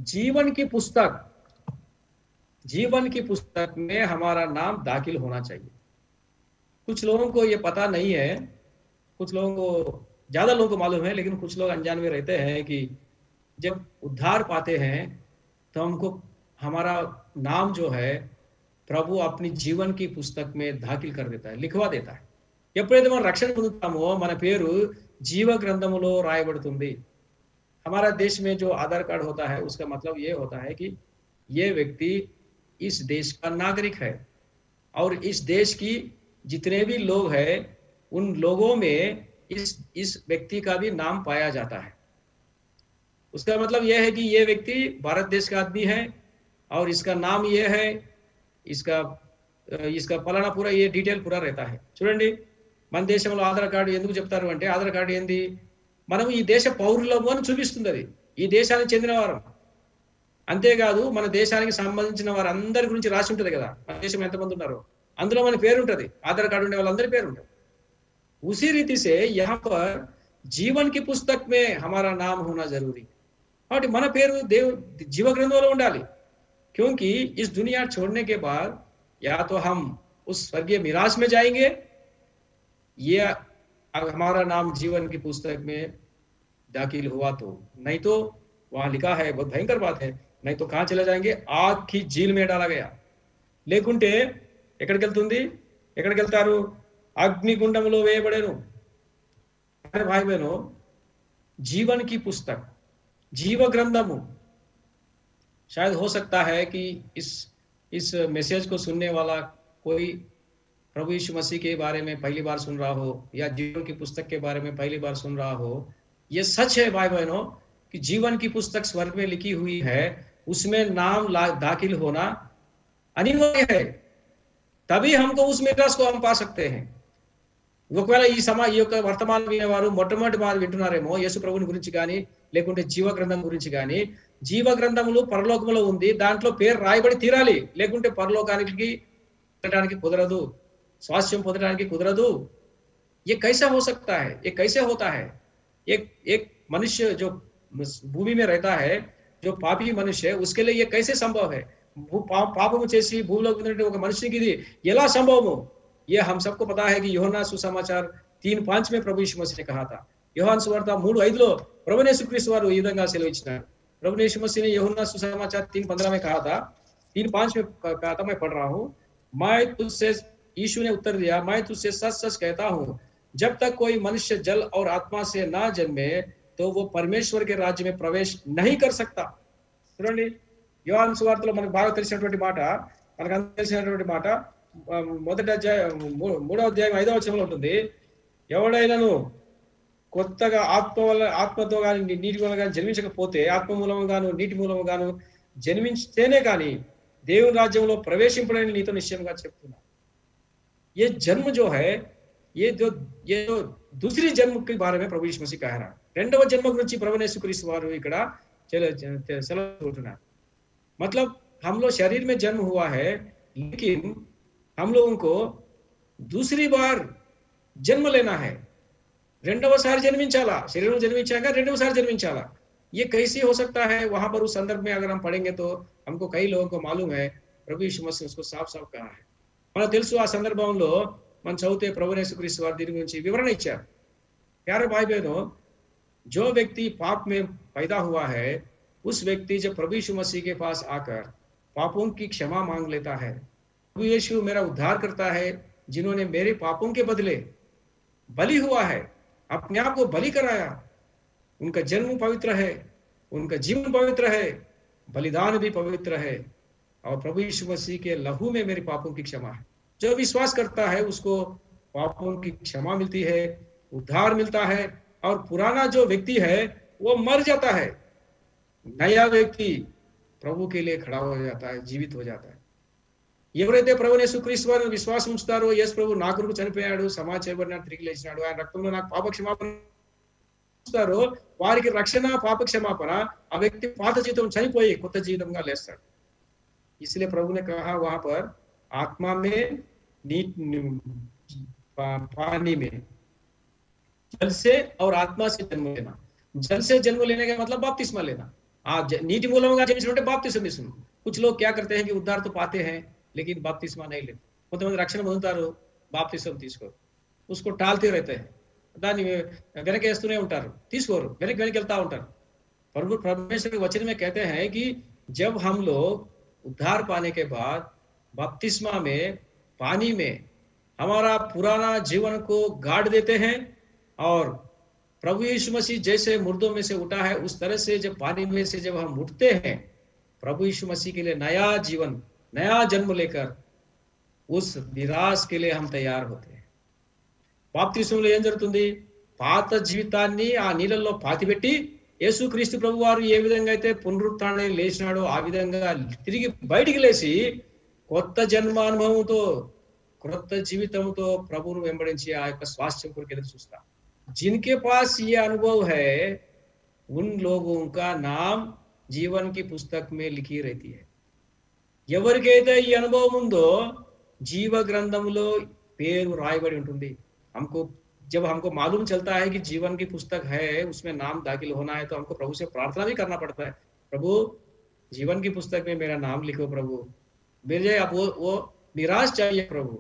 जीवन की पुस्तक में हमारा नाम दाखिल होना चाहिए। कुछ लोगों को ये पता नहीं है, कुछ लोगों को, ज्यादा लोगों को मालूम है, लेकिन कुछ लोग अनजान में रहते हैं कि जब उद्धार पाते हैं तो हमको हमारा नाम जो है प्रभु अपनी जीवन की पुस्तक में दाखिल कर देता है, लिखवा देता है। ఎప్పుడైతే మనం రక్షణ పొందుతామో మన పేరు జీవ గ్రంథములో రాయబడుతుంది। हमारा देश में जो आधार कार्ड होता है उसका मतलब ये होता है कि ये व्यक्ति इस देश का नागरिक है और इस देश की जितने भी लोग हैं उन लोगों में इस व्यक्ति का भी नाम पाया जाता है। उसका मतलब यह है कि ये व्यक्ति भारत देश का आदमी है और इसका नाम ये है, इसका फलाना पूरा ये डिटेल पूरा रहता है। చూడండి, మన దేశంలో ఆధార్ కార్డు ఎందుకు చెప్తారు అంటే, ఆధార్ కార్డు ఏంది, మనం ఈ దేశ పౌరులము అని చూపిస్తుంది। అది ఈ దేశానికి చెందిన వారు. అంతేకాదు మన దేశానికి సంబంధించిన వారందరి గురించి రాసి ఉంటది కదా, మన దేశం ఎంతమంది ఉన్నారు అందులో మన పేరు ఉంటది, ఆధార్ కార్డు ఉండే వాళ్ళందరి పేరు ఉంటుంది. उसी रीति से यहाँ पर जीवन की पुस्तक में हमारा नाम होना जरूरी है. और मन पेरू देव जीव ग्रंथों में ఉండాలి. क्योंकि इस दुनिया छोड़ने के बाद या तो हम उस स्वर्गीय मिराज में जाएंगे, ये हमारा नाम जीवन की पुस्तक में दाखिल हुआ तो, नहीं तो वहां लिखा है, बहुत भयंकर बात है, नहीं तो कहां चले जाएंगे, आग की झील में डाला गया. లేకుంటే ఎక్కడికి వెళ్తుంది, ఎక్కడికి వెళ్తారు, అగ్నిగుండంలో వేయబడేను. अरे भाई बहनों, जीवन की पुस्तक, जीव ग्रंथमु, शायद हो सकता है कि इस मैसेज को सुनने वाला कोई प्रभु यीशु मसीह के बारे में पहली बार सुन रहा हो या जीवन की पुस्तक के बारे में पहली बार सुन रहा हो. ये सच है भाई बहनों कि जीवन की पुस्तक स्वर्ग में लिखी हुई है, उसमें नाम दाखिल होना अनिवार्य है, तभी हमको उस मिराज को हम पा सकते हैं. ఒకవేళ ఈ యొక్క వర్తమానం వినేవారు మొట్టమొదటి వారు వింటున్నారేమో యేసు ప్రభుని గురించి కానీ లేకుంటే జీవ గ్రంథం గురించి కానీ, జీవ గ్రంథములు పరలోకములో ఉంది, దాంట్లో పేరు రాయబడి తీరాలి, లేకుంటే పరలోకానికి వెళ్ళడానికి కుదరదు, స్వాస్థ్యం పొందడానికి కుదరదు. ये कैसा हो सकता है, ये कैसे होता है? एक मनुष्य जो भूमि में रहता है, जो पापी मनुष्य है, उसके लिए ये कैसे संभव है? పాపము చేసి భూమిలోకి ఉన్నటువంటి ఒక మనిషికి ఇది ఎలా సంభవము? ये हम सबको पता है कि యోహాను సుసమాచాर 3:5 में प्रभु यीशु मसीह ने कहा था. యోహాను సువార్త 3:5 प्रभु ने యేసుక్రీస్తు వారు ఈ విధంగా సెలవిచ్చినారు. प्रभु यीशु मसीह ने యోహాను సుసమాచాर 3:15 में कहा था, 3:5 में कहा था, मैं पढ़ रहा हूं, मैं तुझसे, यीशु ने उत्तर दिया, मैं तुझसे सच सच कहता हूं, जब तक कोई मनुष्य जल और आत्मा से ना जन्मे तो वो परमेश्वर के राज्य में प्रवेश नहीं कर सकता. చూడండి, యోహాను సువార్తలో మనకు బాగా తెలిసినటువంటి మాట, మనకు అందరికీ తెలిసినటువంటి మాట, మొదటి అధ్యాయం 3వ అధ్యాయం 5వ వచనంలో ఉంటుంది, ఎవడైనాను కొత్తగా ఆత్మతో కానీ నీటి మూలంగా కానీ జన్మించకపోతే, ఆత్మ మూలంగాను నీటి మూలంగాను జన్మించితేనే కానీ దేవుని రాజ్యంలో ప్రవేశింపడని నీతో నిశ్చయంగా చెప్తున్నా. ये जन्म जो है, ये जो दूसरी जन्म के बारे में प्रभु यीशु मसीह कह रहा है. రెండవ జన్మ గురించి ప్రభువు యేసుక్రీస్తు వారు ఇక్కడ సెలవుతున్నారు. मतलब हम लोग शरीर में जन्म हुआ है, लेकिन हम लोगों को दूसरी बार जन्म लेना है. రెండవసారి జన్మించాలా, శరీరం జన్మించాక రెండవసారి జన్మించాలా. ये कैसे हो सकता है? वहां पर उस संदर्भ में अगर हम पढ़ेंगे तो हमको कई लोगों को मालूम है, प्रभु यीशु मसीह उसको साफ साफ कहा है. మనకు తెలుసు, ఆ సందర్భంలో మనం చదివితే ప్రభు యేసుక్రీస్తు వారు దీని గురించి వివరణ ఇచ్చారు. प्यारे भाई बहनों, जो व्यक्ति पाप में पैदा हुआ है, उस व्यक्ति जब प्रभु यीशु मसीह के पास आकर पापों की क्षमा मांग लेता है, प्रभु यीशु मेरा उद्धार करता है, जिन्होंने मेरे पापों के बदले बलि हुआ है, अपने आप को बलि कराया, उनका जन्म पवित्र है, उनका जीवन पवित्र है, बलिदान भी पवित्र है, और प्रभु यीशु मसीह के लहू में मेरे पापों की क्षमा है. जो विश्वास करता है उसको पापों की क्षमा मिलती है, उद्धार मिलता है, और पुराना जो व्यक्ति है वो मर जाता है, नया व्यक्ति प्रभु के लिए खड़ा हो जाता है, जीवित हो जाता है. ఎవరైతే ప్రభు యేసుక్రీస్తు వారిని విశ్వాసం ఉంచుతారో, యేసు ప్రభు నా కొరకు చనిపోయాడు, సమాధి చేయబడినాడు, తిరిగి లేచినాడు, ఆయన రక్తంలో నాకు పాప క్షమాపణ ఉంచుతారో వారికి రక్షణ, పాప క్షమాపణ, ఆ వ్యక్తి పాత జీవితం చనిపోయి కొత్త జీవితంగా లేస్తాడు. इसलिए प्रभु ने कहा वहां पर आत्मा में, पानी में, जल से और आत्मा से जन्म लेना. जल से जन्म लेने का मतलब बपतिस्मा लेना. नीति मूलंగా జన్మించడం బాప్తిస్మం తీసుకున్నాం. कुछ लोग क्या करते हैं कि उद्धार तो पाते हैं लेकिन बपतिस्मा नहीं लेते. కొంతమంది రక్షణ పొందుతారు, బాప్తిస్మం తీసుకోరు, उसको टालते रहते हैं, దాన్ని వెనకేస్తూనే ఉంటారు, తీసుకోరు, వెనక్కి వెళ్తా ఉంటారు. प्रभु परमेश्वर के वचन में कहते हैं कि जब हम लोग उद्धार पाने के बाद बपतिस्मा में, पानी में हमारा पुराना जीवन को गाड़ देते हैं, और प्रभु यीशु मसीह जैसे मुर्दों में से उठा है उस तरह से जब पानी में से जब हम उठते हैं, प्रभु यीशु मसीह के लिए नया जीवन, नया जन्म लेकर उस निराश के लिए हम तैयार होते हैं. బాప్తిస్మంలో ఏం జరుగుతుంది? పాత జీవితాన్ని ఆ నీళ్ళల్లో పాతిపెట్టి యేసుక్రీస్తు ప్రభు వారు ఏ విధంగా అయితే పునరుత్థానం లేచినాడో ఆ విధంగా తిరిగి బయటికి లేచి కొత్త జన్మానుభవంతో, కొత్త జీవితంతో ప్రభువును వెంబడించి ఆ యొక్క స్వాస్థ్యం కొరకు ఎదురు చూస్తాం. जिनके पास ये अनुभव है उन लोगों का नाम జీవన్ की पुस्तक में लिखी रहती है. ఎవరికైతే ఈ అనుభవం ఉందో జీవ గ్రంథంలో పేరు రాయబడి ఉంటుంది. हमको जब हमको मालूम चलता है कि जीवन की पुस्तक है, उसमें नाम दाखिल होना है, तो हमको प्रभु से प्रार्थना भी करना पड़ता है. प्रभु जीवन की पुस्तक में मेरा नाम लिखो प्रभु. मुझे अब वो निराश चाहिए प्रभु.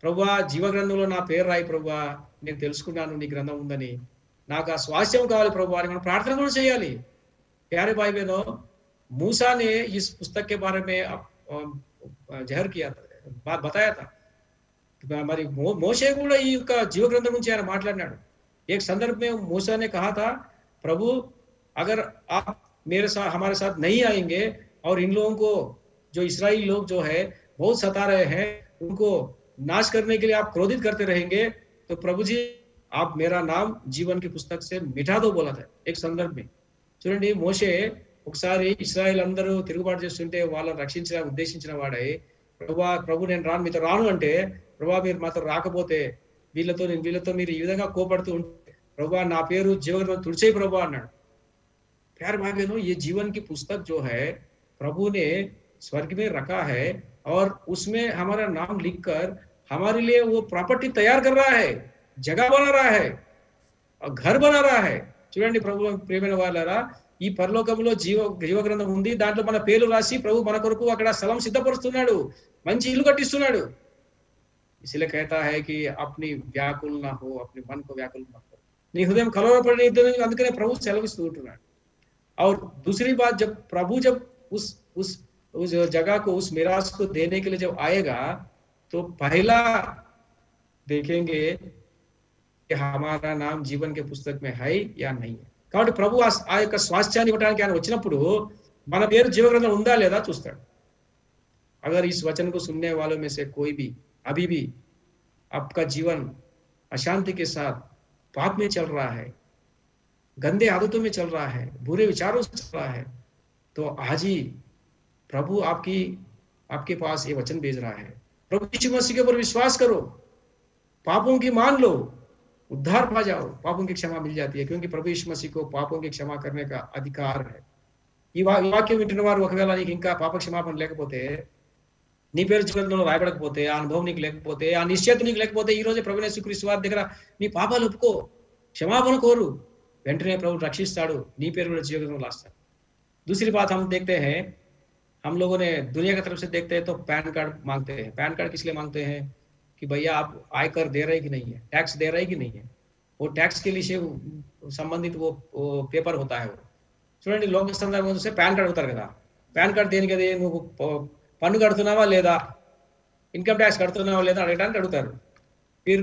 ప్రభువా జీవ గ్రంథంలో నా పేరు రాయి ప్రభువా, నేను తెలుసుకున్నాను నీ గ్రంథం ఉందని, నాకు ఆ స్వాస్థ్యం కావాలి ప్రభువా అని మనం ప్రార్థన కూడా చేయాలి. प्यारे भाई बहनों, मूसा ने इस पुस्तक के बारे में जहर किया था, बात बताया था. మరి మోషే కూడా ఈ యొక్క జీవ గ్రంథం గురించి ఆయన మాట్లాడినాడు. एक संदर्भ में मूसा ने कहा था, प्रभु अगर आप मेरे साथ हमारे साथ नहीं आएंगे और इन लोगों को जो इस्राएली लोग जो है बहुत सता रहे हैं, उनको नाश करने के लिए आप क्रोधित करते रहेंगे, तो प्रभु जी आप मेरा नाम जीवन की पुस्तक से मिटा दो बोला था एक संदर्भ में. చూడండి, మోషే ఒకసారి ఇశ్రాయేల్ అందరూ తిరుగుబాటు చేస్తుంటే వాళ్ళని రక్షించడానికి ఉద్దేశించిన వాడై, ప్రభు నేను రాను, మీతో రాను అంటే, ప్రభా మీరు మాతో రాకపోతే వీళ్ళతో మీరు ఈ విధంగా కోపడుతూ ఉంటే ప్రభా నా పేరు జీవగ్రంథం తుడిచేయి ప్రభా అన్నాడు. प्यारे भाई बहनों, ये जीवन की पुस्तक जो है प्रभु ने स्वर्ग में रखा है और उसमें हमारा नाम लिखकर हमारे लिए वो प्रॉपर्टी तैयार कर रहा है, जगह बना रहा है और घर बना रहा है. చూడండి, ప్రభు ప్రియమైన వాళ్ళారా, ఈ పరలోకంలో జీవ గ్రంథం ఉంది, దాంట్లో మన పేర్లు రాసి ప్రభు మన కొరకు అక్కడ స్థలం సిద్ధపరుస్తున్నాడు, మంచి ఇల్లు కట్టిస్తున్నాడు. इसलिए कहता है कि अपनी व्याकुल ना हो, अपने मन को व्याकुल मत करो, నీ హృదయం కలవరపడి అందుకనే ప్రభు సెలవిస్తూ ఉంటున్నాడు. और दूसरी बात, जब प्रभु जब उस जगह को, उस मिराज को देने के लिए जब आएगा, तो पहला देखेंगे कि हमारा नाम जीवन के पुस्तक में है या नहीं है. కాబట్టి ప్రభు ఆ యొక్క స్వాస్థ్యాన్ని ఇవ్వడానికి ఆయన వచ్చినప్పుడు మన పేరు జీవ గ్రంథంలో ఉందా లేదా చూస్తాడు. अगर इस वचन को सुनने वालों में से कोई भी अभी भी आपका जीवन अशांति के साथ पाप में चल रहा है, गंदे आदतों में चल रहा है, बुरे विचारों से चल रहा है, तो आज ही प्रभु आपके पास ये वचन भेज रहा है. प्रभु यीशु मसीह के ऊपर विश्वास करो, पापों की मान लो, उद्धार पा जाओ, पापों की क्षमा मिल जाती है, क्योंकि प्रभु यीशु मसीह को पापों की क्षमा करने का अधिकार है. ఈ వాక్యం వింటున్న వారు ఒకవేళ నీకు ఇంకా పాప క్షమాపణ లేకపోతే, నీ పేరు జీవితంలో రాయబడకపోతే, ఆ అనుభవం నీకు లేకపోతే, ఆ నిశ్చయత నీకు లేకపోతే, ఈ రోజే ప్రభువైన యేసుక్రీస్తు వారి దగ్గర నీ పాపాలు ఒప్పుకో, క్షమాపణ కోరు, వెంటనే ప్రభు రక్షిస్తాడు, నీ పేరు కూడా జీవితంలో రాస్తాడు. दूसरी बात हम देखते हैं, हम लोगों ने दुनिया की तरफ से देखते हैं तो पैन कार्ड मांगते हैं. पैन कार्ड किस लिए मांगते हैं? कि भैया आप आयकर दे रहे कि नहीं है, टैक्स दे रहे कि नहीं है. वो टैक्स के लिए संबंधित वो पेपर होता है. वो చూడండి, లోక సందర్భంలో చూస్తే पैन कार्ड होता కదా, पैन कार्ड దేనికి అది, నువ్వు పన్ను కడుతున్నావా లేదా, इनकम टैक्स కడుతున్నావా లేదా అడగడానికి అడుగుతారు. फिर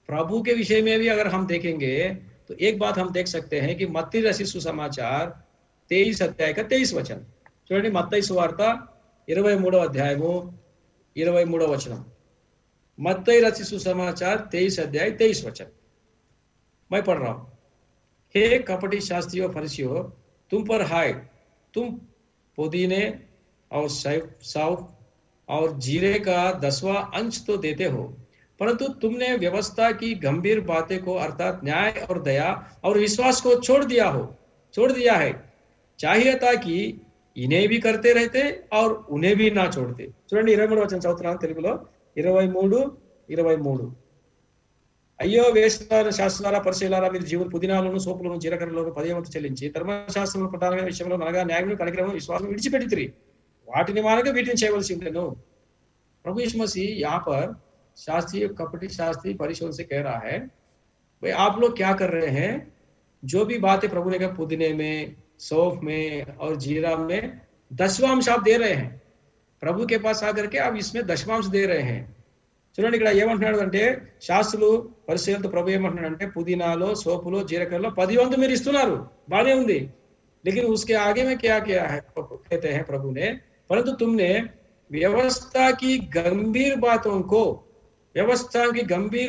प्रभु के विषय में भी अगर हम देखेंगे तो एक बात हम देख सकते हैं कि मत्ती रचित सुसमाचार 23 अध्याय का 23 वचन. చూడండి, మత్తయి సువార్త 23వ అధ్యాయము 23వ వచనం. मत्ती रचित सुसमाचार 23 अध्याय 23 वचन. मैं पढ़ रहा हूं. हे कपटी शास्त्रियों फरीसियों, तुम पर हाय, तुम पुदीने और सौंफ और जीरे का 10वां अंश तो देते हो, परंतु तुमने व्यवस्था की गंभीर बातें को अर्थात न्याय और दया और विश्वास को छोड़ दिया है. चाहिए था कि इन्हें भी करते रहते और उन्हें भी ना छोड़ते. చూడండి, 23వ వచనం చదువుతున్నాను తెలుగులో. 23 అయ్యో వేశ్యలారా, శాస్త్రులారా, పరిసయ్యులారా, మీరు జీవులు పుదీనాలను, సోపులను, జీలకర్రలను 10వ వంతు చెల్లించి ధర్మశాస్త్రంలో ప్రధానమైన విషయంలో అనగా న్యాయం, కనికరము, విశ్వాసం విడిచిపెట్టితిరి, వాటిని మానగా వీటిని చేయవలసి ఉండెను. प्रभु यीशु मसीह यहाँ पर कपटी शास्त्री परिशोधन से कह रहा है, भाई आप लोग क्या कर रहे हैं, जो भी बातें प्रभु ने कहा पुदीने में, सौंफ में और जीरा में 10वां अंश आप दे रहे हैं. प्रभु के पास आकर के आप इसमें 10वां अंश दे रहे हैं. చూడండి, ఇక్కడ ఏమంటున్నాడు అంటే, శాస్త్రులు పరిశీలనతో ప్రభు ఏమంటున్నాడు అంటే, పుదీనాలో, సోపులో, జీలకర్రలో 10 వంతు మీరు ఇస్తున్నారు, బానే ఉంది. लेकिन उसके आगे में क्या क्या है कहते हैं प्रभु ने, परंतु तुमने व्यवस्था की गंभीर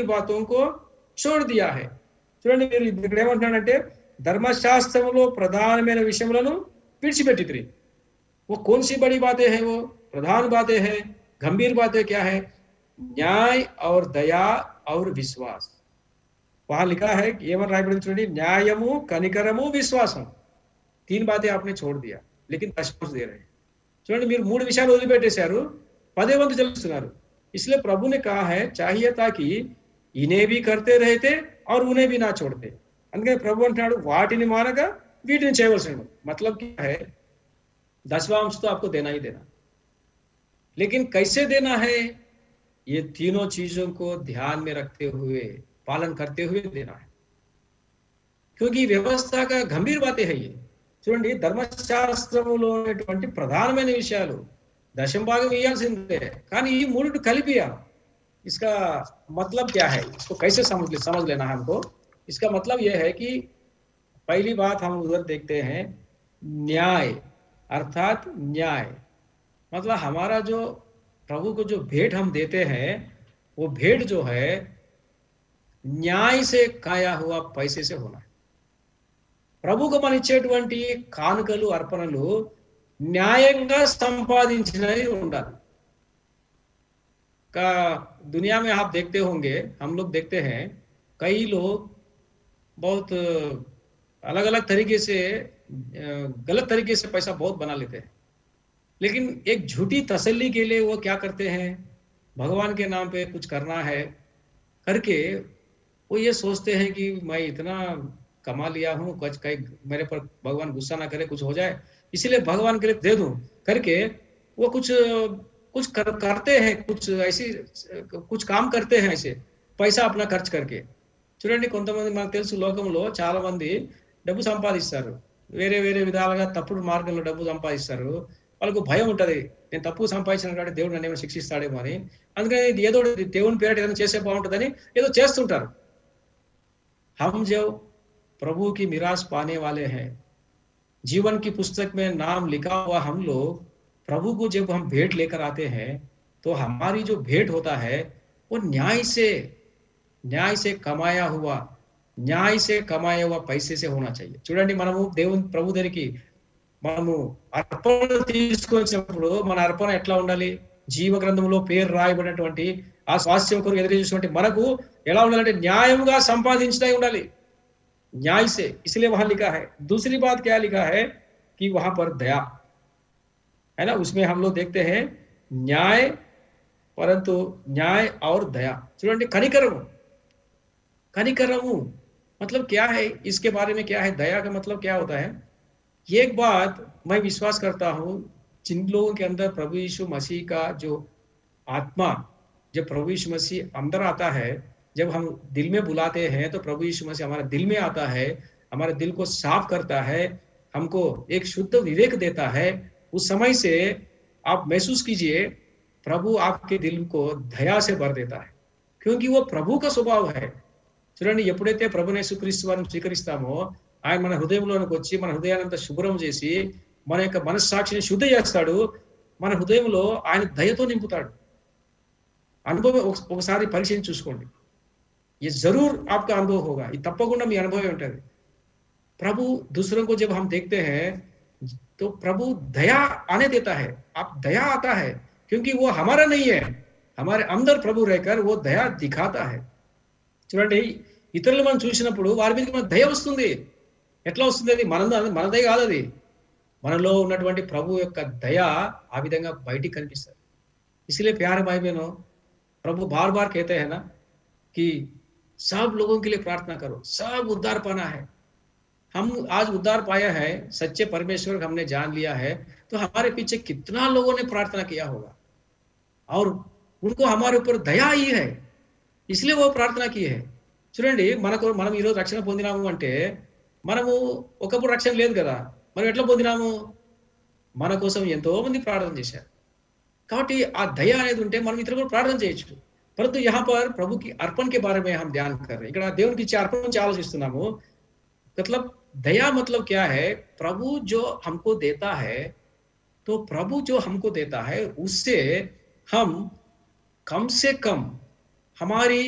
बातों को छोड़ दिया है. చూడండి, మీరు ఇక్కడ ఏమంటున్నాడంటే, ధర్మశాస్త్రంలో ప్రధానమైన విషయములను విడిచిపెట్టితిరి. वो कौन सी बड़ी बातें हैं? वो प्रधान बातें हैं, गंभीर बातें क्या है? न्याय और दया और विश्वास. वहां लिखा है कि ఏమని రాయబడింది చూడండి, న్యాయము కనికరము విశ్వాసం, तीन बातें आपने छोड़ दिया लेकिन दशमांश दे रहे हैं। చూడండి మీరు మూడు విషయాలు వదిలిపెట్టేశారు, పదే వంతు చెల్లిస్తున్నారు। इसलिए प्रभु ने कहा है चाहिए था कि इन्हें भी करते रहते और उन्हें भी ना छोड़ते। అందుకని ప్రభు అంటున్నాడు వాటిని మానక వీటిని చేయవలసిన। मतलब क्या है, दशवांश तो आपको देना ही देना, लेकिन कैसे देना है, ये तीनों चीजों को ध्यान में रखते हुए पालन करते हुए देना है, क्योंकि व्यवस्था का गंभीर बातें है ये। చూడండి ధర్మశాస్త్రములో ఉన్నటువంటి ప్రధానమైన విషయాలు దశమ భాగం ఇవ్వాల్సిందే, కానీ ఈ మూడు కలిపి इसका मतलब क्या है, इसको कैसे समझ लेना है हमको। इसका मतलब यह है कि पहली बात हम उधर देखते हैं न्याय, अर्थात न्याय मतलब हमारा जो प्रभु को जो भेंट हम देते हैं वो भेंट जो है न्याय से खाया हुआ पैसे से होना है। ప్రభుకు మనం ఇచ్చేటువంటి కానుకలు అర్పణలు న్యాయంగా సంపాదించినవి ఉండాలి। का दुनिया में आप देखते होंगे, हम लोग देखते हैं कई लोग बहुत अलग अलग तरीके से गलत तरीके से पैसा बहुत बना लेते हैं, लेकिन एक झूठी तसल्ली के लिए वो क्या करते हैं, भगवान के नाम पे कुछ करना है करके वो ये सोचते हैं कि मैं इतना कमा लिया हूं, कुछ कहीं मेरे पर भगवान गुस्सा ना करे, कुछ हो जाए इसलिए भगवान के लिए दे दूं करके वो कुछ करते हैं, कुछ ऐसी कुछ काम करते हैं ऐसे पैसा अपना खर्च करके। చూడండి కొంతమంది మనకు తెలుసు లోకంలో చాలా మంది డబ్బు సంపాదిస్తారు, వేరే వేరే విధాలుగా తప్పుడు మార్గంలో డబ్బు సంపాదిస్తారు। వాళ్ళకు భయం ఉంటది, నేను తప్పు సంపాదించిన కాబట్టి దేవుడు నన్ను ఏమైనా శిక్షిస్తాడేమో అని, అందుకని ఏదో దేవుని పేరిట ఏదైనా చేసే బాగుంటుందని ఏదో చేస్తుంటారు। हम जो प्रभु की मिरास पाने वाले हैं, जीवन की पुस्तक में नाम लिखा हुआ हम लोग प्रभु को जब हम भेंट लेकर आते हैं तो हमारी जो भेंट होता है वो न्याय से कमाया हुआ पैसे से होना चाहिए। చూడండి మనము దేవుని ప్రభు దగ్గరికి మనము అర్పణ తీసుకొచ్చినప్పుడు మన అర్పణ ఎట్లా ఉండాలి, జీవ గ్రంథంలో పేరు రాయబడినటువంటి ఆ స్వాస్థ్యం కొరకు ఎదురు చూసినటువంటి మనకు ఎలా ఉండాలంటే న్యాయముగా సంపాదించినై ఉండాలి, न्याय से। इसलिए वहां लिखा है। दूसरी बात क्या लिखा है कि वहां पर दया है ना, उसमें हम लोग देखते हैं न्याय, परंतु न्याय और दया। చూడండి कनिकरमु मतलब क्या है, इसके बारे में क्या है, दया का मतलब क्या होता है। एक बात मैं विश्वास करता हूं, जिन लोगों के अंदर प्रभु यीशु मसीह का जो आत्मा, जब प्रभु यीशु मसीह अंदर आता है, जब हम दिल में बुलाते हैं तो प्रभु यीशु मसीह हमारे दिल में आता है, हमारे दिल को साफ करता है, हमको एक शुद्ध विवेक देता है। उस समय से आप महसूस कीजिए प्रभु आपके दिल को दया से भर देता है, क्योंकि वो प्रभु का स्वभाव है। చూడండి ఎప్పుడైతే ప్రభుని యేసుక్రీస్తు వారిని స్వీకరిస్తామో ఆయన మన హృదయంలోనికి వచ్చి మన హృదయానంతా శుభ్రం చేసి మన యొక్క మనస్సాక్షిని శుద్ధి చేస్తాడు, మన హృదయంలో ఆయన దయతో నింపుతాడు। అనుభవం ఒకసారి పరిశీలించి చూసుకోండి, ये जरूर आपका अनुभव होगा, ये तప్పకుండా మీ అనుభవం ఉంటుంది। प्रभु दूसरों को जब हम देखते हैं तो प्रभु दया आने देता है, आप दया आता है क्योंकि वो हमारा नहीं है, हमारे अंदर प्रभु रहकर वो दया दिखाता है। చూడండి ఇతరులు మనం చూసినప్పుడు వారి మీద మన దయ వస్తుంది, ఎట్లా వస్తుంది, అది మన దయ కాదు, అది మనలో ఉన్నటువంటి ప్రభు యొక్క దయ ఆ విధంగా బయటికి కనిపిస్తుంది। इसलिए प्यारे भाई बहनों, प्रभु बार बार कहते हैं ना कि सब लोगों के लिए प्रार्थना करो, सब उद्धार पाना है। हम आज उद्धार पाया है, सच्चे परमेश्वर को हमने जान लिया है, तो हमारे पीछे कितना लोगों ने प्रार्थना किया होगा और उनको हमारे ऊपर दया आई है, इसलिए वो प्रार्थना की है। చూడండి మనం ఈరోజు రక్షణ పొందినాము అంటే మనము ఒకప్పుడు రక్షణ లేదు కదా, మనం ఎట్లా పొందినాము, మన కోసం ఎంతో మంది ప్రార్థన చేశారు కాబట్టి ఆ దయ అనేది ఉంటే మనం ఇతరులు కూడా ప్రార్థన చేయొచ్చు। परंतु यहाँ पर प्रभु की अर्पण के बारे में हम ध्यान कर रहे हैं, ఇక్కడ దేవునికి ఇచ్చే अर्पण గురించి ఆలోచిస్తున్నాము। मतलब दया मतलब क्या है, प्रभु जो हमको देता है, तो प्रभु जो हमको देता है उससे हम कम से कम हमारी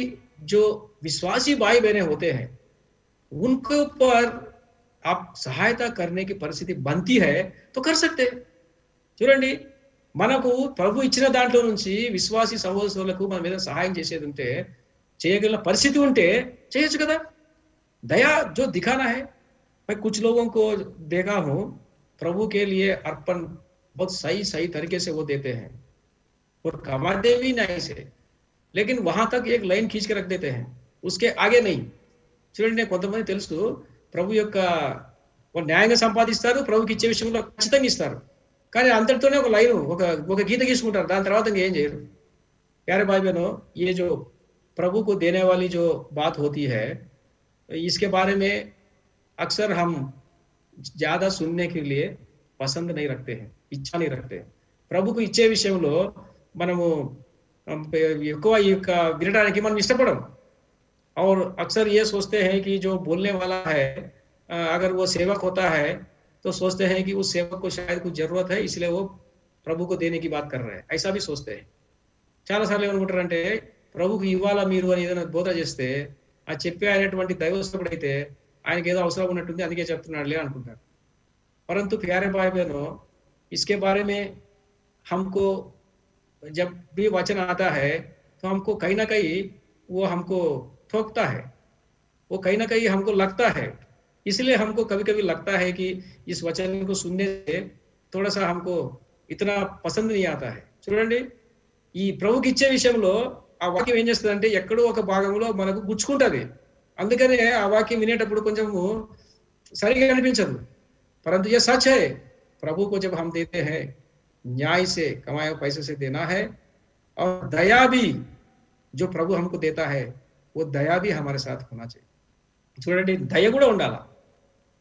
जो विश्वासी भाई बहने होते हैं उनके ऊपर आप सहायता करने की परिस्थिति बनती है तो कर सकते हैं। చూడండి మనకు ప్రభు ఇచ్చిన దాంట్లో నుంచి విశ్వాసి సహోదరులకు మన మీద సహాయం చేసేది ఉంటే చేయగల పరిస్థితి ఉంటే చేయొచ్చు కదా। दया जो दिखाना है। मैं कुछ लोगों को देखा हूं, प्रभु के लिए अर्पण बहुत सही सही तरीके से वो देते हैं और कमाते भी नहीं से, लेकिन वहां तक एक लाइन खींच के रख देते हैं, उसके आगे नहीं। చూడండి కొంతమంది తెలుసు ప్రభు యొక్క న్యాయంగా సంపాదిస్తారు, ప్రభుకి ఇచ్చే విషయంలో ఖచ్చితంగా ఇస్తారు, కానీ అంతటితోనే ఒక లైన్ ఒక ఒక గీత గీసుకుంటారు, దాని తర్వాత ఇంకేం చేయరు। प्यारे भाई बहनों, ये जो प्रभु को देने वाली जो बात होती है, इसके बारे में अक्सर हम ज्यादा सुनने के लिए पसंद नहीं रखते हैं, इच्छा नहीं रखते हैं। ప్రభుకు ఇచ్చే విషయంలో మనము ఎక్కువ ఈ యొక్క వినడానికి మనం ఇష్టపడం। और अक्सर ये सोचते हैं कि जो बोलने वाला है अगर वो सेवक होता है तो सोचते हैं कि उस सेवक को शायद कुछ जरूरत है, इसलिए वो प्रभु को देने की बात कर रहे हैं, ऐसा भी सोचते हैं। చాలా సార్లు ఏమనుకుంటారంటే ప్రభుకు ఇవ్వాలా మీరు అని ఏదైనా బోధ చేస్తే ఆ చెప్పే అయినటువంటి దైవస్తుడు అయితే ఆయనకి ఏదో అవసరం ఉన్నట్టుంది అందుకే చెప్తున్నాడులే అనుకుంటారు। परंतु प्यारे भाई बहनों, इसके बारे में हमको जब भी वचन आता है तो हमको कहीं ना कहीं वो हमको ठोकता है, वो कहीं ना कहीं हमको लगता है। इसलिए हमको कभी कभी लगता है कि इस वचन को सुनने से थोड़ा सा हमको इतना पसंद नहीं आता है। చూడండి ఈ ప్రభుకి ఇచ్చే విషయంలో ఆ వాక్యం ఏం చేస్తుందంటే ఎక్కడో ఒక భాగంలో మనకు గుచ్చుకుంటది, అందుకనే ఆ వాక్యం వినేటప్పుడు కొంచెము సరిగా అనిపించదు। परंतु ये सच है, प्रभु को जब हम देते हैं न्याय से कमाए हुए पैसे से देना है, और दया भी जो प्रभु हमको देता है वो दया भी हमारे साथ होना चाहिए। చూడండి దయ కూడా ఉండాలి।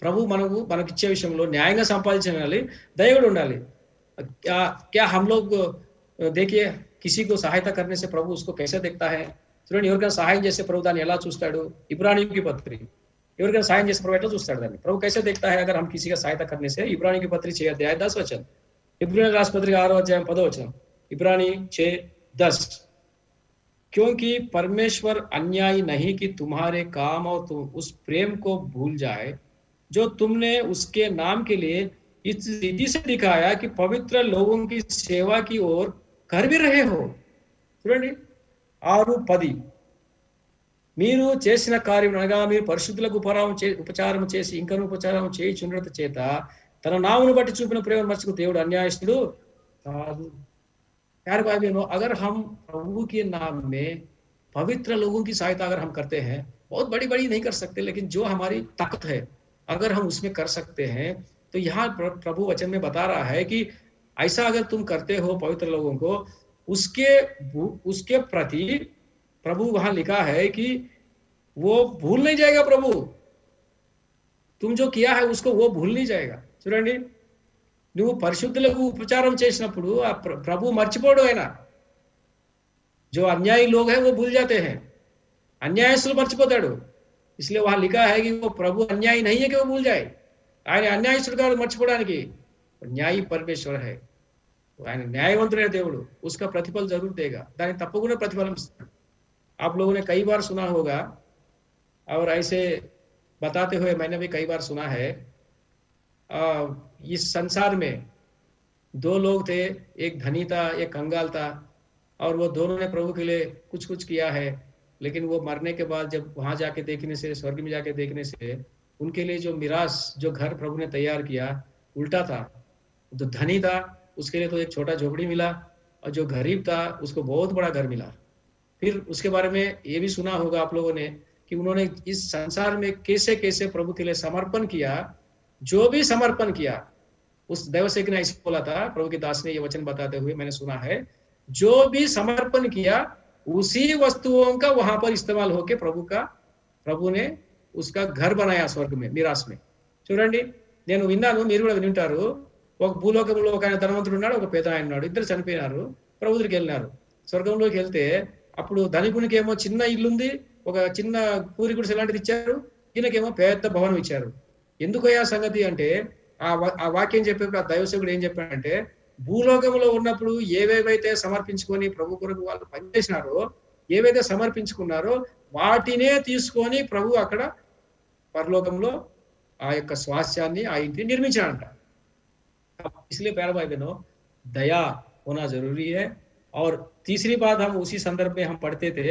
ప్రభు మనకు ఇచ్చే విషయంలో న్యాయంగా సంపాదించాలి, దయ కూడా ఉండాలి। क्या हम लोग देखिए किसी को सहायता करने से प्रभु उसको कैसे देखता है। చూడండి ఎవరికైనా సహాయం చేస్తే ప్రభు దాన్ని ఎలా చూస్తాడు। इब्रानियों की पत्री ఎవరికైనా సహాయం చేస్తే ప్రభు ఎట్లా చూస్తాడు దాన్ని। ప్రభు कैसे देखता है अगर हम किसी का सहायता करने से। इब्रानी की पत्री 6 अध्याय 10 वचन, इब्रानी राष्ट्र पत्रिका 6 अध्याय 10 वचन, इब्रानी 6:10। क्योंकि परमेश्वर अन्यायी नहीं कि तुम्हारे काम और तुम उस प्रेम को भूल जाए जो तुमने उसके नाम के लिए इस रीति से दिखाया कि पवित्र लोगों की सेवा की ओर कर भी रहे हो। చూడండి 6:10, మీరు చేసిన కార్యం అనగా మీరు పరిశుద్ధులకు ఉపచారం చేసి ఇంకను ఉపచారం చేయుచుండట చేత తన నామమును బట్టి చూపిన ప్రేమ మర్చుకు దేవుడు అన్యాయస్తుడు కాదు। प्यारे भाई बहनों, अगर हम प्रभु के नाम में पवित्र लोगों की सहायता अगर हम करते हैं, बहुत बड़ी बड़ी नहीं कर सकते, लेकिन जो हमारी ताकत है अगर हम उसमें कर सकते हैं, तो यहाँ प्रभु वचन में बता रहा है कि ऐसा अगर तुम करते हो पवित्र लोगों को, उसके प्रति प्रभु वहां लिखा है कि वो भूल नहीं जाएगा। प्रभु तुम जो किया है उसको वो भूल नहीं जाएगा। చూడండి నువ్వు పరిశుద్ధులకు ఉపచారం చేసినప్పుడు ఆ ప్రభు మర్చిపోడు ఆయన। जो अन्यायी लोग हैं वो भूल जाते हैं, अन्यायస్తులు మర్చిపోతాడు। इसलिए वहां लिखा है कि वो प्रभु अन्यायी नहीं है कि वो भूल जाए। ఆయన అన్యాయస్తుడు కాదు మర్చిపోవడానికి, న్యాయీ परमेश्वर है, ఆయన న్యాయవంతుడైన దేవుడు, उसका प्रतिफल जरूर देगा, దానికి తప్పకుండా ప్రతిఫలం ఇస్తాడు। आप लोगों ने कई बार सुना होगा और ऐसे बताते हुए मैंने भी कई बार सुना है, इस संसार में 2 लोग थे, एक धनी था एक कंगाल था, और वो दोनों ने प्रभु के लिए कुछ कुछ किया है, लेकिन वो मरने के बाद जब वहां जाके देखने से, स्वर्ग में जाके देखने से उनके लिए जो मिरास जो घर प्रभु ने तैयार किया उल्टा था। जो धनी था उसके लिए तो एक छोटा झोपड़ी मिला, और जो गरीब था उसको बहुत बड़ा घर मिला। फिर उसके बारे में ये भी सुना होगा आप लोगों ने कि उन्होंने इस संसार में कैसे कैसे प्रभु के लिए समर्पण किया। जो भी समर्पण किया, उस दैवसेवक ने ऐसे बोला था, प्रभु के दास ने ये वचन बताते हुए मैंने सुना है, जो भी समर्पण किया उसी वस्तुओं का वहां पर इस्तेमाल होके प्रभु ने उसका घर बनाया स्वर्ग में, मिरास में। చూడండి నేను విన్నాను, మీరు కూడా వింటారు, ఒక భూలోకంలో ఒక ఆయన ధనవంతుడు ఉన్నాడు, ఒక పేద ఆయన ఉన్నాడు, ఇద్దరు చనిపోయినారు, ప్రభు దగ్గరికి వెళ్ళినారు। స్వర్గంలోకి వెళ్తే అప్పుడు ధనికునికి ఏమో చిన్న ఇల్లు ఉంది, ఒక చిన్న పూరి గుడిసె లాంటిది ఇచ్చారు, ఈయనకేమో పెద్ద భవనం ఇచ్చారు। ఎందుకు ఆ సంగతి అంటే ఆ వాక్యం చెప్పేప్పుడు ఆ దైవసేవుడు ఏం చెప్పాడంటే, భూలోకంలో ఉన్నప్పుడు ఏవేవైతే సమర్పించుకొని ప్రభు కొరకు వాళ్ళు పనిచేసినారో, ఏవైతే సమర్పించుకున్నారో వాటినే తీసుకొని ప్రభు అక్కడ పరలోకంలో ఆ యొక్క స్వాస్థ్యాన్ని ఆ ఇంటిని నిర్మించాడంట। इसलिए प्यारे भाई बहनों, दया होना जरूरी है। और तीसरी बात हम उसी संदर्भ में हम पढ़ते थे,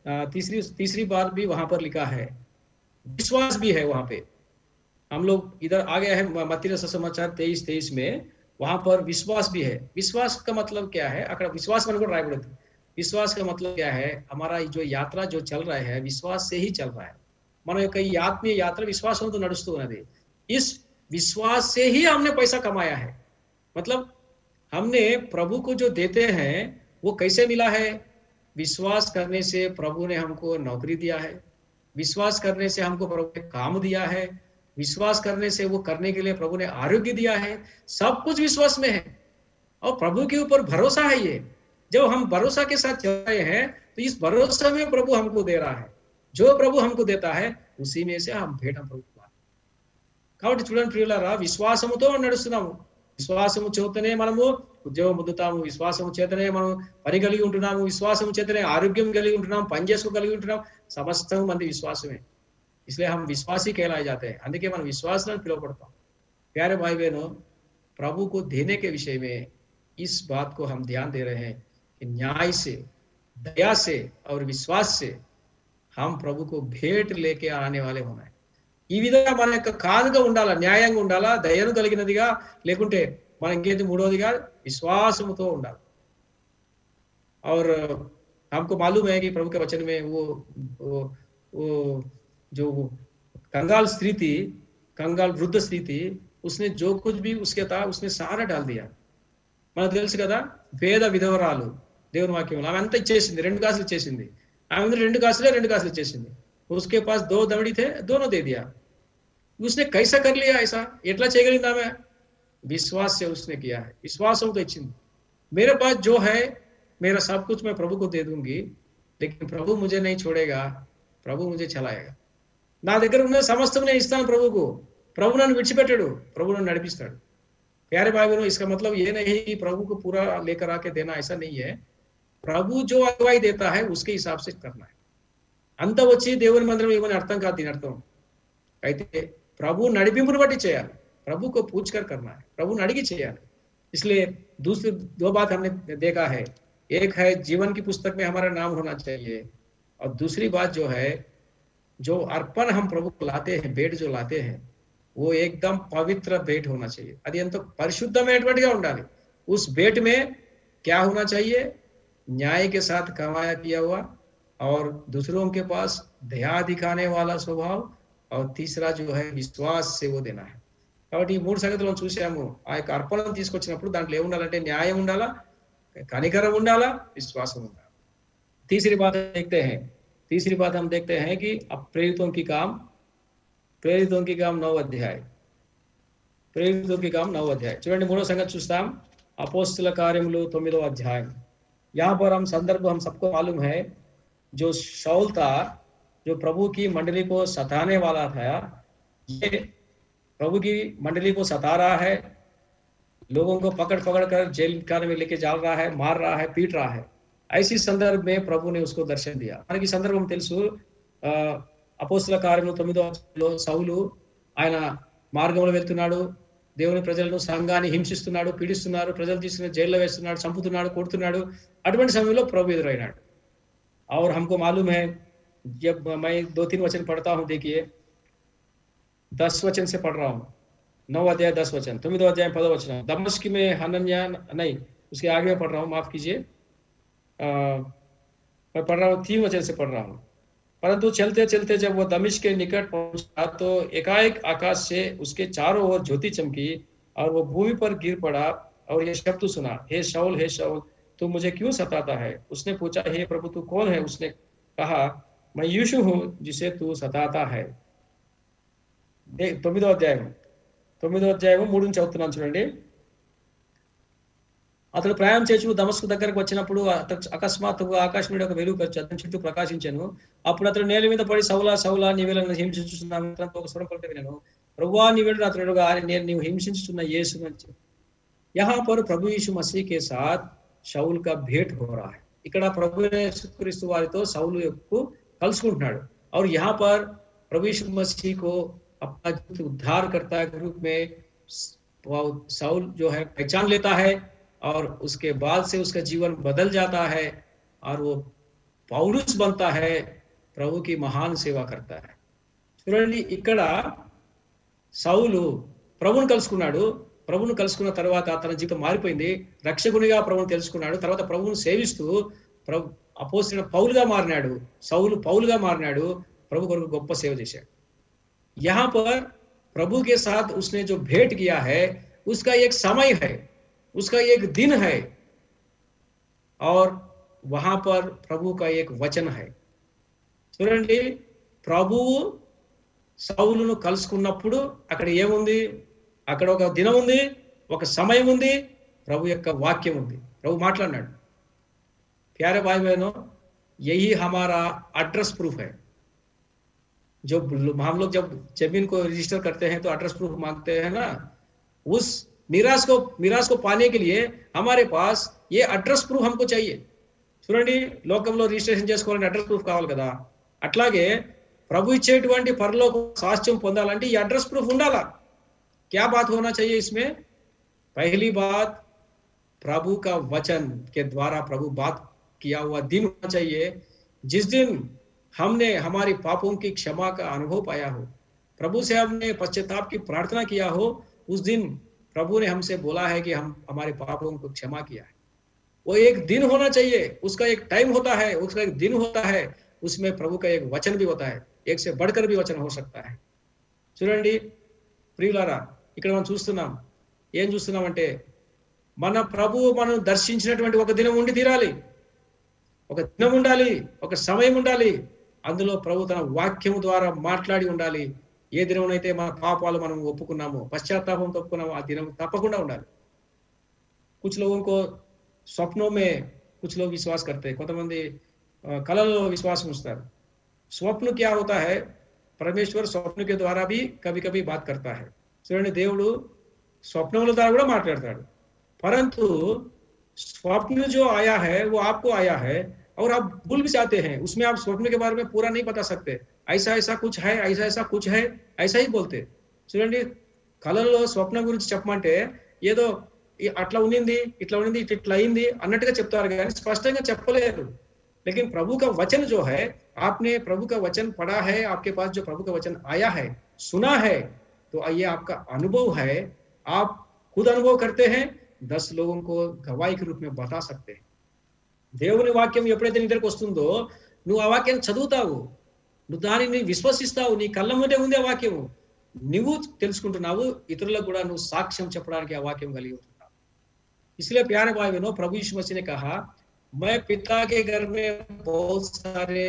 तीसरी तीसरी बार भी वहां पर लिखा है, विश्वास भी है वहां पे। हम लोग इधर आ गए हैं मत्ती रस समाचार 23:23 में, वहां पर विश्वास भी है। विश्वास का मतलब क्या है? अगर विश्वास मन को रायबड़ती, विश्वास का मतलब क्या है? हमारा जो यात्रा जो चल रहा है विश्वास से ही चल रहा है। మన యొక్క ఈ ఆత్మీయ యాత్ర విశ్వాసంతో నడుస్తూ ఉన్నది। इस विश्वास से ही हमने पैसा कमाया है। मतलब हमने प्रभु को जो देते हैं वो कैसे मिला है? विश्वास करने से प्रभु ने हमको नौकरी दिया है, विश्वास करने से हमको प्रभु ने काम दिया है, विश्वास करने से वो करने के लिए प्रभु ने आरोग्य दिया है। सब कुछ विश्वास में है और प्रभु के ऊपर भरोसा है। ये जब हम भरोसा के साथ चल रहे हैं तो इस भरोसा में प्रभु हमको दे रहा है। जो प्रभु हमको देता है उसी में से हम भेंट हम प्रभु కాబట్టి చూడండి ప్రియులారా, విశ్వాసముతో నడుస్తున్నాము। విశ్వాసము చేతనే మనము ఉద్యోగం పొందుతాము, విశ్వాసము చేతనే మనం పని కలిగి ఉంటున్నాము, విశ్వాసము చేతనే ఆరోగ్యం కలిగి ఉంటున్నాము, పని చేసుకోగలిగి ఉంటున్నాం। సమస్తం మంది విశ్వాసమే। इसलिए हम विश्वासी कहलाए जाते हैं। అందుకే మనం విశ్వాసులను పిలువబడతాం। प्यारे भाई बहनों, प्रभु को देने के विषय में इस बात को हम ध्यान दे रहे हैं कि न्याय से, दया से और विश्वास से हम प्रभु को भेंट लेके आने वाले होना है। ఈ విధంగా మన యొక్క కాదుగా ఉండాలా, న్యాయంగా ఉండాలా, దయను కలిగినదిగా, లేకుంటే మన ఇంకేంటి మూడోదిగా విశ్వాసముతో ఉండాలి। और हमको मालूम है कि प्रभु के वचन में वो जो कंगाल स्त्री थी, कंगाल वृद्ध स्त्री थी, उसने जो कुछ भी उसके था उसने सारा डाल दिया। మనకు తెలుసు కదా, పేద విధవరాలు దేవుని వాక్యంలో ఆమె అంతా ఇచ్చేసింది, 2 కాసులు ఇచ్చేసింది। ఆమె 2 కాసులు ఇచ్చేసింది। उसके पास 2 दवड़ी थे, दोनों दे दिया। उसने कैसा कर लिया ऐसा? ఎట్లా చేయగలిగింది ఆమె? विश्वास से उसने किया है। विश्वासం తో ఇచ్చింది। मेरे पास जो है मेरा सब कुछ मैं प्रभु को दे दूंगी, लेकिन प्रभु मुझे नहीं छोड़ेगा, प्रभु मुझे चलाएगा। నా దగ్గర ఉన్న సమస్తం నేను ఇస్తాను ప్రభుకు, ప్రభు నన్ను విడిచిపెట్టడు, ప్రభు నన్ను నడిపిస్తాడు। प्यारे भाई बहनों, इसका मतलब ये नहीं कि प्रभु को पूरा लेकर आके देना, ऐसा नहीं है। प्रभु जो अगुवाई देता है उसके हिसाब से करना है। అంత వచ్చి దేవుని మందిరం ఏమని అర్థం కాదు దీని అర్థం। అయితే ప్రభు నడిపింపును బట్టి చేయాలి, प्रभु को पूछकर करना है, प्रभु अड़िगी చేయాలి। इसलिए दूसरी 2 बात हमने देखा है। एक है जीवन की पुस्तक में हमारा नाम होना चाहिए, और दूसरी बात जो है, जो अर्पण हम प्रभु को लाते हैं, भेंट जो लाते हैं, वो एकदम पवित्र भेंट होना चाहिए। అది ఎంతో పరిశుద్ధమైనటువంటిగా ఉండాలి। उस भेंट में क्या होना चाहिए? न्याय के साथ कमाया किया हुआ, और दूसरों के पास दया दिखाने वाला स्वभाव, और तीसरा जो है विश्वास से वो देना है। కాబట్టి ఈ 3 సంగతులను చూసాము। ఆ యొక్క అర్పణను తీసుకొచ్చినప్పుడు దాంట్లో ఏముండాలంటే న్యాయం ఉండాలా, కనికరం ఉండాలా, విశ్వాసం ఉండాలా। तीसरी बात हम देखते हैं कि अब प्रेरितों की काम 9 अध्याय, చూడండి 3వ సంగతి చూస్తాం। అపోస్తల కార్యములు 9వ అధ్యాయం। यहाँ पर हम संदर्भ हम सबको मालूम है, जो शाऊल था, जो प्रभु की मंडली को सताने वाला था, ये प्रभु की मंडली को सता रहा है, लोगों को पकड़ कर जेल खाने में लेके जा रहा है, मार रहा है, पीट रहा है। ऐसी संदर्भ में प्रभु ने उसको दर्शन दिया। మనకి సందర్భం తెలుసు। అపోస్తల కార్యములు 9వ అధ్యాయంలో సౌలు ఆయన మార్గంలో వెళ్తున్నాడు, దేవుని ప్రజలను సంఘాన్ని హింసిస్తున్నాడు, పీడిస్తున్నారు, ప్రజలు తీసుకుని జైల్లో వేస్తున్నాడు, చంపుతున్నాడు, కొడుతున్నాడు। అటువంటి సమయంలో ప్రభు ఎదురైనాడు। और हमको मालूम है, जब मैं 2-3 वचन पढ़ता हूँ, देखिए 10 वचन से पढ़ रहा हूँ। 9 अध्याय 10 वचन, 9వ अध्याय 10వ वचन। दमिश्क में हनन्या, नहीं उसके आगे में पढ़ रहा हूँ, माफ कीजिए, मैं पढ़ रहा हूँ 3 वचन से पढ़ रहा हूँ। परंतु चलते चलते जब वो दमिश्क के निकट पहुंचा तो एकाएक आकाश से उसके चारों ओर ज्योति चमकी, और वो भूमि पर गिर पड़ा और ये शब्द सुना, हे शाऊल तू मुझे क्यों सताता है? उसने पूछा, हे प्रभु तू कौन है? उसने कहा, मैं यीशु हूँ जिसे तू सताता है। 9వ అధ్యాయం 3 నుంచి చదువుతున్నాను చూడండి। అతడు ప్రయాణం చేస్తూ దమస్కు దగ్గరకు వచ్చినప్పుడు అకస్మాత్తుగా ఆకాశం నుండి ఒక వెలుగు వచ్చి అతని చుట్టూ ప్రకాశించాను। అప్పుడు అతడు నేల మీద పడి, సౌలా సౌలా నీవు నన్ను హింసించుచున్నావు, ఒక స్వరం పలికి విన్నాను, ప్రభువా నీవేళ అతడుగా నీవు హింసించుతున్న యేసు అని। यहाँ पर प्रभु यीशु मसीह के साथ शाऊल का भेंट हो रहा है। ఇక్కడ ప్రభు యేసుక్రీస్తు వారితో సౌలు యొక్క కలుసుకుంటున్నాడు। और यहाँ पर प्रभु यीशु मसीह को अपना उद्धारकर्ता के रूप में साउल जो है पहचान लेता है, और उसके बाद से उसका जीवन बदल जाता है, और वो पौलुस बनता है, प्रभु की महान सेवा करता है। చూడండి ఇక్కడ సౌలు ప్రభువును కలుసుకున్నాడు. ప్రభువును కలుసుకున్న తర్వాత తన జీవితం మారిపోయింది. రక్షకునిగా ప్రభువును తెలుసుకున్నాడు. తర్వాత ప్రభువును సేవిస్తూ అపోస్తలుడైన పౌలుగా మారినాడు. సౌలు పౌలుగా మారినాడు. ప్రభు కొరకు గొప్ప సేవ చేశాడు. यहाँ पर प्रभु के साथ उसने जो भेंट किया है, उसका एक समय है, उसका एक दिन है, और वहां पर प्रभु का एक वचन है। చూడండి, ప్రభువు సౌలును కలుసుకున్నప్పుడు అక్కడ ఏముంది? అక్కడ ఒక దినం ఉంది, ఒక సమయం ఉంది, ప్రభు యొక్క వాక్యం ఉంది. ప్రభు మాట్లాడినాడు. प्यारे भाई बहनों, यही हमारा एड्रेस प्रूफ है। जो हम लोग जब जमीन को रजिस्टर करते हैं तो एड्रेस प्रूफ मांगते हैं ना, उस मिरास को पाने के लिए हमारे पास ये एड्रेस प्रूफ हमको चाहिए। చూడండి, లోకంలో రిజిస్ట్రేషన్ చేసుకోవాలంటే అడ్రస్ ప్రూఫ్ కావాలి కదా. అట్లాగే ప్రభు ఇచ్చేటువంటి పరలోక సాక్ష్యం పొందాలంటే ఈ అడ్రస్ ప్రూఫ్ ఉండాలా. क्या बात होना चाहिए इसमें? पहली बात, प्रभु का वचन के द्वारा प्रभु बात किया हुआ दिन होना चाहिए, जिस दिन हमने हमारी पापों की क्षमा का अनुभव पाया हो, प्रभु से हमने पश्चाताप की प्रार्थना किया हो, उस दिन प्रभु ने हमसे बोला है कि हम हमारे पापों को क्षमा किया है। वो एक दिन होना चाहिए, उसका एक टाइम होता है, उसका एक दिन होता है, उसमें प्रभु का एक वचन भी होता है, एक से बढ़कर भी वचन हो सकता है। చూడండి ప్రియులారా, ఇక్కడ మనం చూస్తున్నాం, ఏం చూస్తున్నామంటే మన ప్రభువు మనం దర్శించినటువంటి ఒక దినం ఉండి తీరాలి, ఒక దినం ఉండాలి, ఒక సమయం ఉండాలి. అందులో ప్రభు తన వాక్యము ద్వారా మాట్లాడి ఉండాలి. ఏ దినమునైతే మన పాపాలు మనం ఒప్పుకున్నామో, పశ్చాత్తాపంతో ఒప్పుకున్నామో, ఆ దినం తప్పకుండా ఉండాలి. कुछ लोगों को स्वप्नों में कुछ लोग विश्वास करते हैं, కొంతమంది కలలో విశ్వాసం ఉంచుతారు. స్వప్న क्या होता है? परमेश्वर स्वप्न के द्वारा भी कभी कभी बात करता है। చూడండి, దేవుడు స్వప్నముల ద్వారా కూడా మాట్లాడతాడు. परंतु स्वप्न जो आया है वो आपको आया है और आप भूल भी जाते हैं, उसमें आप स्वप्न के बारे में पूरा नहीं बता सकते। ऐसा ऐसा कुछ है, ऐसा ऐसा कुछ है, ऐसा ही बोलते। చూడండి, కలలో స్వప్న గురించి చెప్పమంటే ఏదో అట్లా ఉన్నింది, ఇట్లా ఉన్నింది, ఇట్లా అయింది అన్నట్టుగా చెప్తారు కానీ స్పష్టంగా చెప్పలేరు। लेकिन प्रभु का वचन जो है, आपने प्रभु का वचन पढ़ा है, आपके पास जो प्रभु का वचन आया है, सुना है, तो ये आपका अनुभव है, आप खुद अनुभव करते हैं, 10 लोगों को गवाही के रूप में बता सकते हैं। దేవుని వాక్యం ఎప్పుడైతే నీ దగ్గరికి వస్తుందో, నువ్వు ఆ వాక్యాన్ని చదువుతావు, నువ్వు దానిని విశ్వసిస్తావు, నీ కళ్ళ ముందే ఉంది ఆ వాక్యము, నువ్వు తెలుసుకుంటున్నావు, ఇతరులకు కూడా నువ్వు సాక్ష్యం చెప్పడానికి ఆ వాక్యం కలిగి ఉంటున్నావు। इसलिए प्यारे भाई बहनों, प्रभु यीशु मसीह ने कहा, मैं पिता के घर में बहुत सारे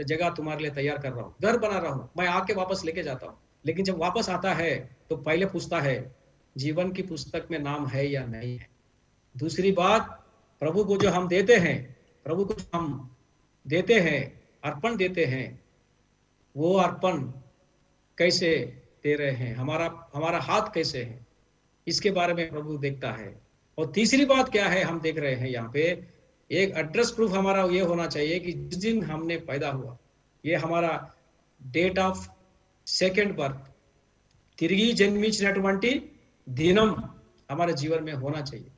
जगह तुम्हारे लिए तैयार कर रहा हूँ, घर बना रहा हूँ, मैं आके वापस लेके जाता हूँ। लेकिन जब वापस आता है तो पहले पूछता है जीवन की पुस्तक में नाम है या नहीं है। दूसरी बात, प्रभु को जो हम देते हैं, प्रभु को हम देते हैं, अर्पण देते हैं, वो अर्पण कैसे दे रहे हैं, हमारा हाथ कैसे है, इसके बारे में प्रभु देखता है। और तीसरी बात क्या है, हम देख रहे हैं यहाँ पे एक एड्रेस प्रूफ हमारा ये होना चाहिए कि जिस दिन हमने पैदा हुआ, ये हमारा डेट ऑफ सेकंड बर्थ, తిరిగి జన్మించినటువంటి దినం हमारे जीवन में होना चाहिए।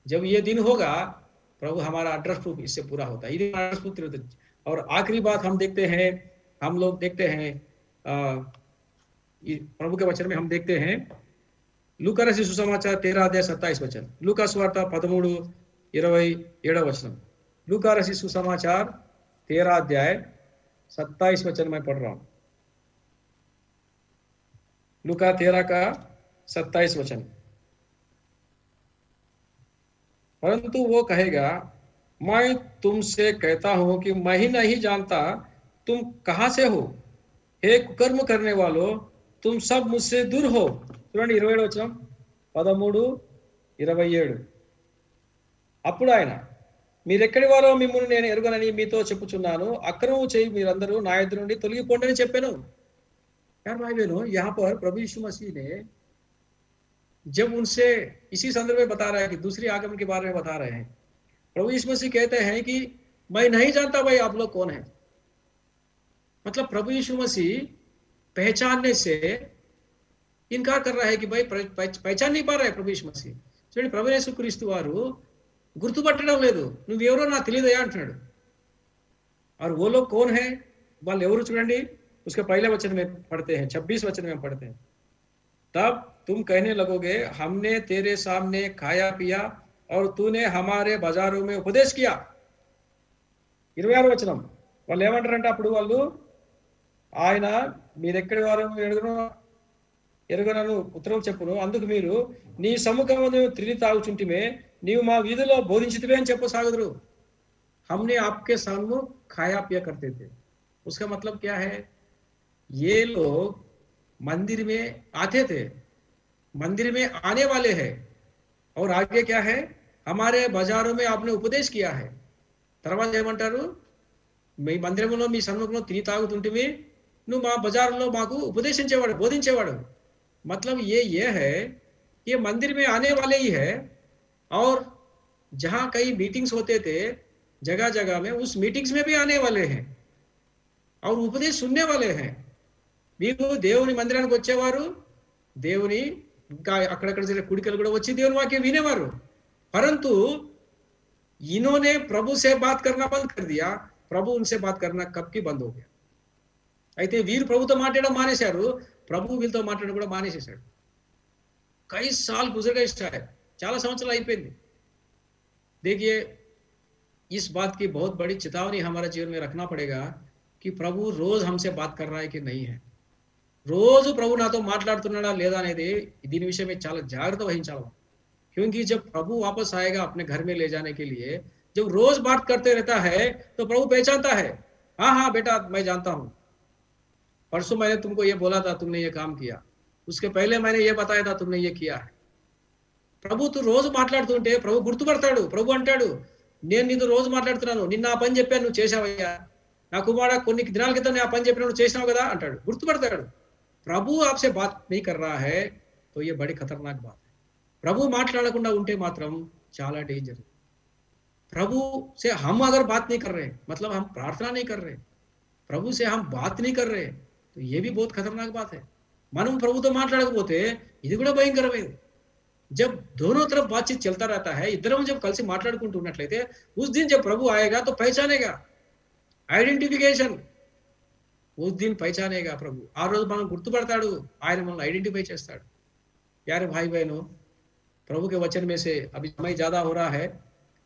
जब ये दिन होगा, प्रभु हमारा एड्रेस प्रूफ इससे पूरा होता है। Address proof. और आखिरी बात हम देखते हैं, हम लोग देखते हैं प्रभु के वचन में हम देखते हैं లూకా రాసిన సుసమాచారం 13:27 లూకా సువార్త 13:27 लूका राशि सुसमाचार 13:27 में पढ़ रहा हूं। लूका 13:27। परंतु वो कहेगा, मैं तुमसे कहता हूं कि मैं ही नहीं जानता तुम कहां से हो, हे कुकर्म करने वालों, तुम सब मुझसे दूर हो। చూడండి 27 వచనం 13:27। అప్పుడు ఆయన, మీరెక్కడి వారో మిమ్మల్ని నేను ఎరుగనని మీతో చెప్పుచున్నాను, అక్రమం చేయి మీరందరూ నా ఎదురు నుండి తొలగిపోండి అని చెప్పాను। यार भाई बहनों, यहाँ पर प्रभु यीशु मसीह ने जब उनसे इसी संदर्भ में बता रहा है कि दूसरी आगमन के बारे में बता रहे हैं, प्रभु यीशु मसीह कहते हैं कि मैं नहीं जानता भाई आप लोग कौन है। मतलब प्रभु यीशु मसीह पहचानने से इनकार कर रहा है कि भाई पहचान नहीं पा रहा है प्रभु यीशु मसीह। చూడండి, ప్రభు యేసుక్రీస్తు వారు గుర్తుపట్టడం లేదు, నువ్వెవరో నాకు తెలియదయా అంటున్నాడు। और वो लोग कौन है వాళ్ళు ఎవరు చూడండి उसके पहले वचन में पढ़ते हैं 26 वचन में पढ़ते हैं तब तुम कहने लगोगे हमने तेरे सामने खाया पिया और तूने हमारे बाजारों में उपदेश किया 26 వచనం వాళ్ళు ఏమంటారంటే అప్పుడు వాళ్ళు ఆయన మీరెక్కడి వారు ఎరుగనను ఉత్తరం చెప్పును అందుకు మీరు నీ సముఖమును త్రిని తాగుచుంటిమే నీవు మా వీధిలో బోధించితివే అని చెప్పసాగుదురు हमने आपके सामने खाया पिया करते थे उसका मतलब क्या है ये लोग मंदिर में आते थे मंदिर में आने वाले हैं और आगे क्या है हमारे बाजारों में आपने उपदेश किया है తర్వాత ఏమంటారు మీ మందిరంలో మీ సన్ముఖంలో తిని తాగుతుంటివి నువ్వు మా బజార్లో మాకు ఉపదేశించేవాడు బోధించేవాడు मतलब ये है ये मंदिर में आने वाले ही है और जहां कई मीटिंग्स होते थे जगह जगह में उस मीटिंग्स में भी आने वाले हैं और उपदेश सुनने वाले हैं వీరు దేవుని మందిరానికి వచ్చేవారు దేవుని ఇంకా అక్కడక్కడ జరిగే కుడికలు కూడా వచ్చి దేవుని వాక్యం వినేవారు परंतु इन्होंने प्रभु से बात करना बंद कर दिया प्रभु उनसे बात करना कब की बंद हो गया అయితే వీరు ప్రభుతో మాట్లాడడం మానేశారు ప్రభు వీళ్ళతో మాట్లాడడం కూడా మానేసేశాడు कई साल गुजर गए शायद చాలా సంవత్సరాలు అయిపోయింది देखिए इस बात की बहुत बड़ी चेतावनी हमारे जीवन में रखना पड़ेगा कि प्रभु रोज हमसे बात कर रहा है कि नहीं है రోజు ప్రభు నాతో మాట్లాడుతున్నాడా లేదా అనేది దీని విషయమే చాలా జాగ్రత్త వహించాలి क्योंकि जब प्रभु वापस आएगा अपने घर में ले जाने के लिए जब रोज बात करते रहता है तो प्रभु पहचानता है हाँ हाँ बेटा मैं जानता हूं परसों मैंने तुमको ये बोला था तुमने ये काम किया उसके पहले मैंने ये बताया था तुमने ये किया है ప్రభు తు రోజు మాట్లాడుతుంటే ప్రభు గుర్తుపడతాడు ప్రభు అంటాడు నేను నీతో రోజు మాట్లాడుతున్నాను నిన్న ఆ పని చెప్పాను నువ్వు చేశావయ్యా నా కుమారుడా కొన్ని దినాల క్రితం నేను ఆ పని చెప్పిన నువ్వు చేసినావు కదా అంటాడు గుర్తుపడతాడు ప్రభు आपसे बात नहीं कर रहा है तो ये बड़ी खतरनाक बात है ప్రభు మాట్లాడకుండా ఉంటే మాత్రం చాలా డేంజర్ प्रभु से हम अगर बात नहीं कर रहे मतलब हम प्रार्थना नहीं कर रहे प्रभु से हम बात नहीं कर रहे तो ये भी बहुत खतरनाक बात है మనం ప్రభుతో మాట్లాడకపోతే ఇది కూడా భయంకరమైనది जब दोनों तरफ बातचीत चलता रहता है इधरों जब कल से మాట్లాడుకుంటూ ఉన్నట్లయితే उस दिन जब प्रभु आएगा तो पहचानेगा आइडेंटिफिकेशन उस दिन पहचानेगा प्रभु ఆ రోజు మనం గుర్తుపడతాడు ఆయన మనల్ని ఐడెంటిఫై చేస్తాడు प्यारे भाई बहनों प्रभु के वचन में से अभी समय ज्यादा हो रहा है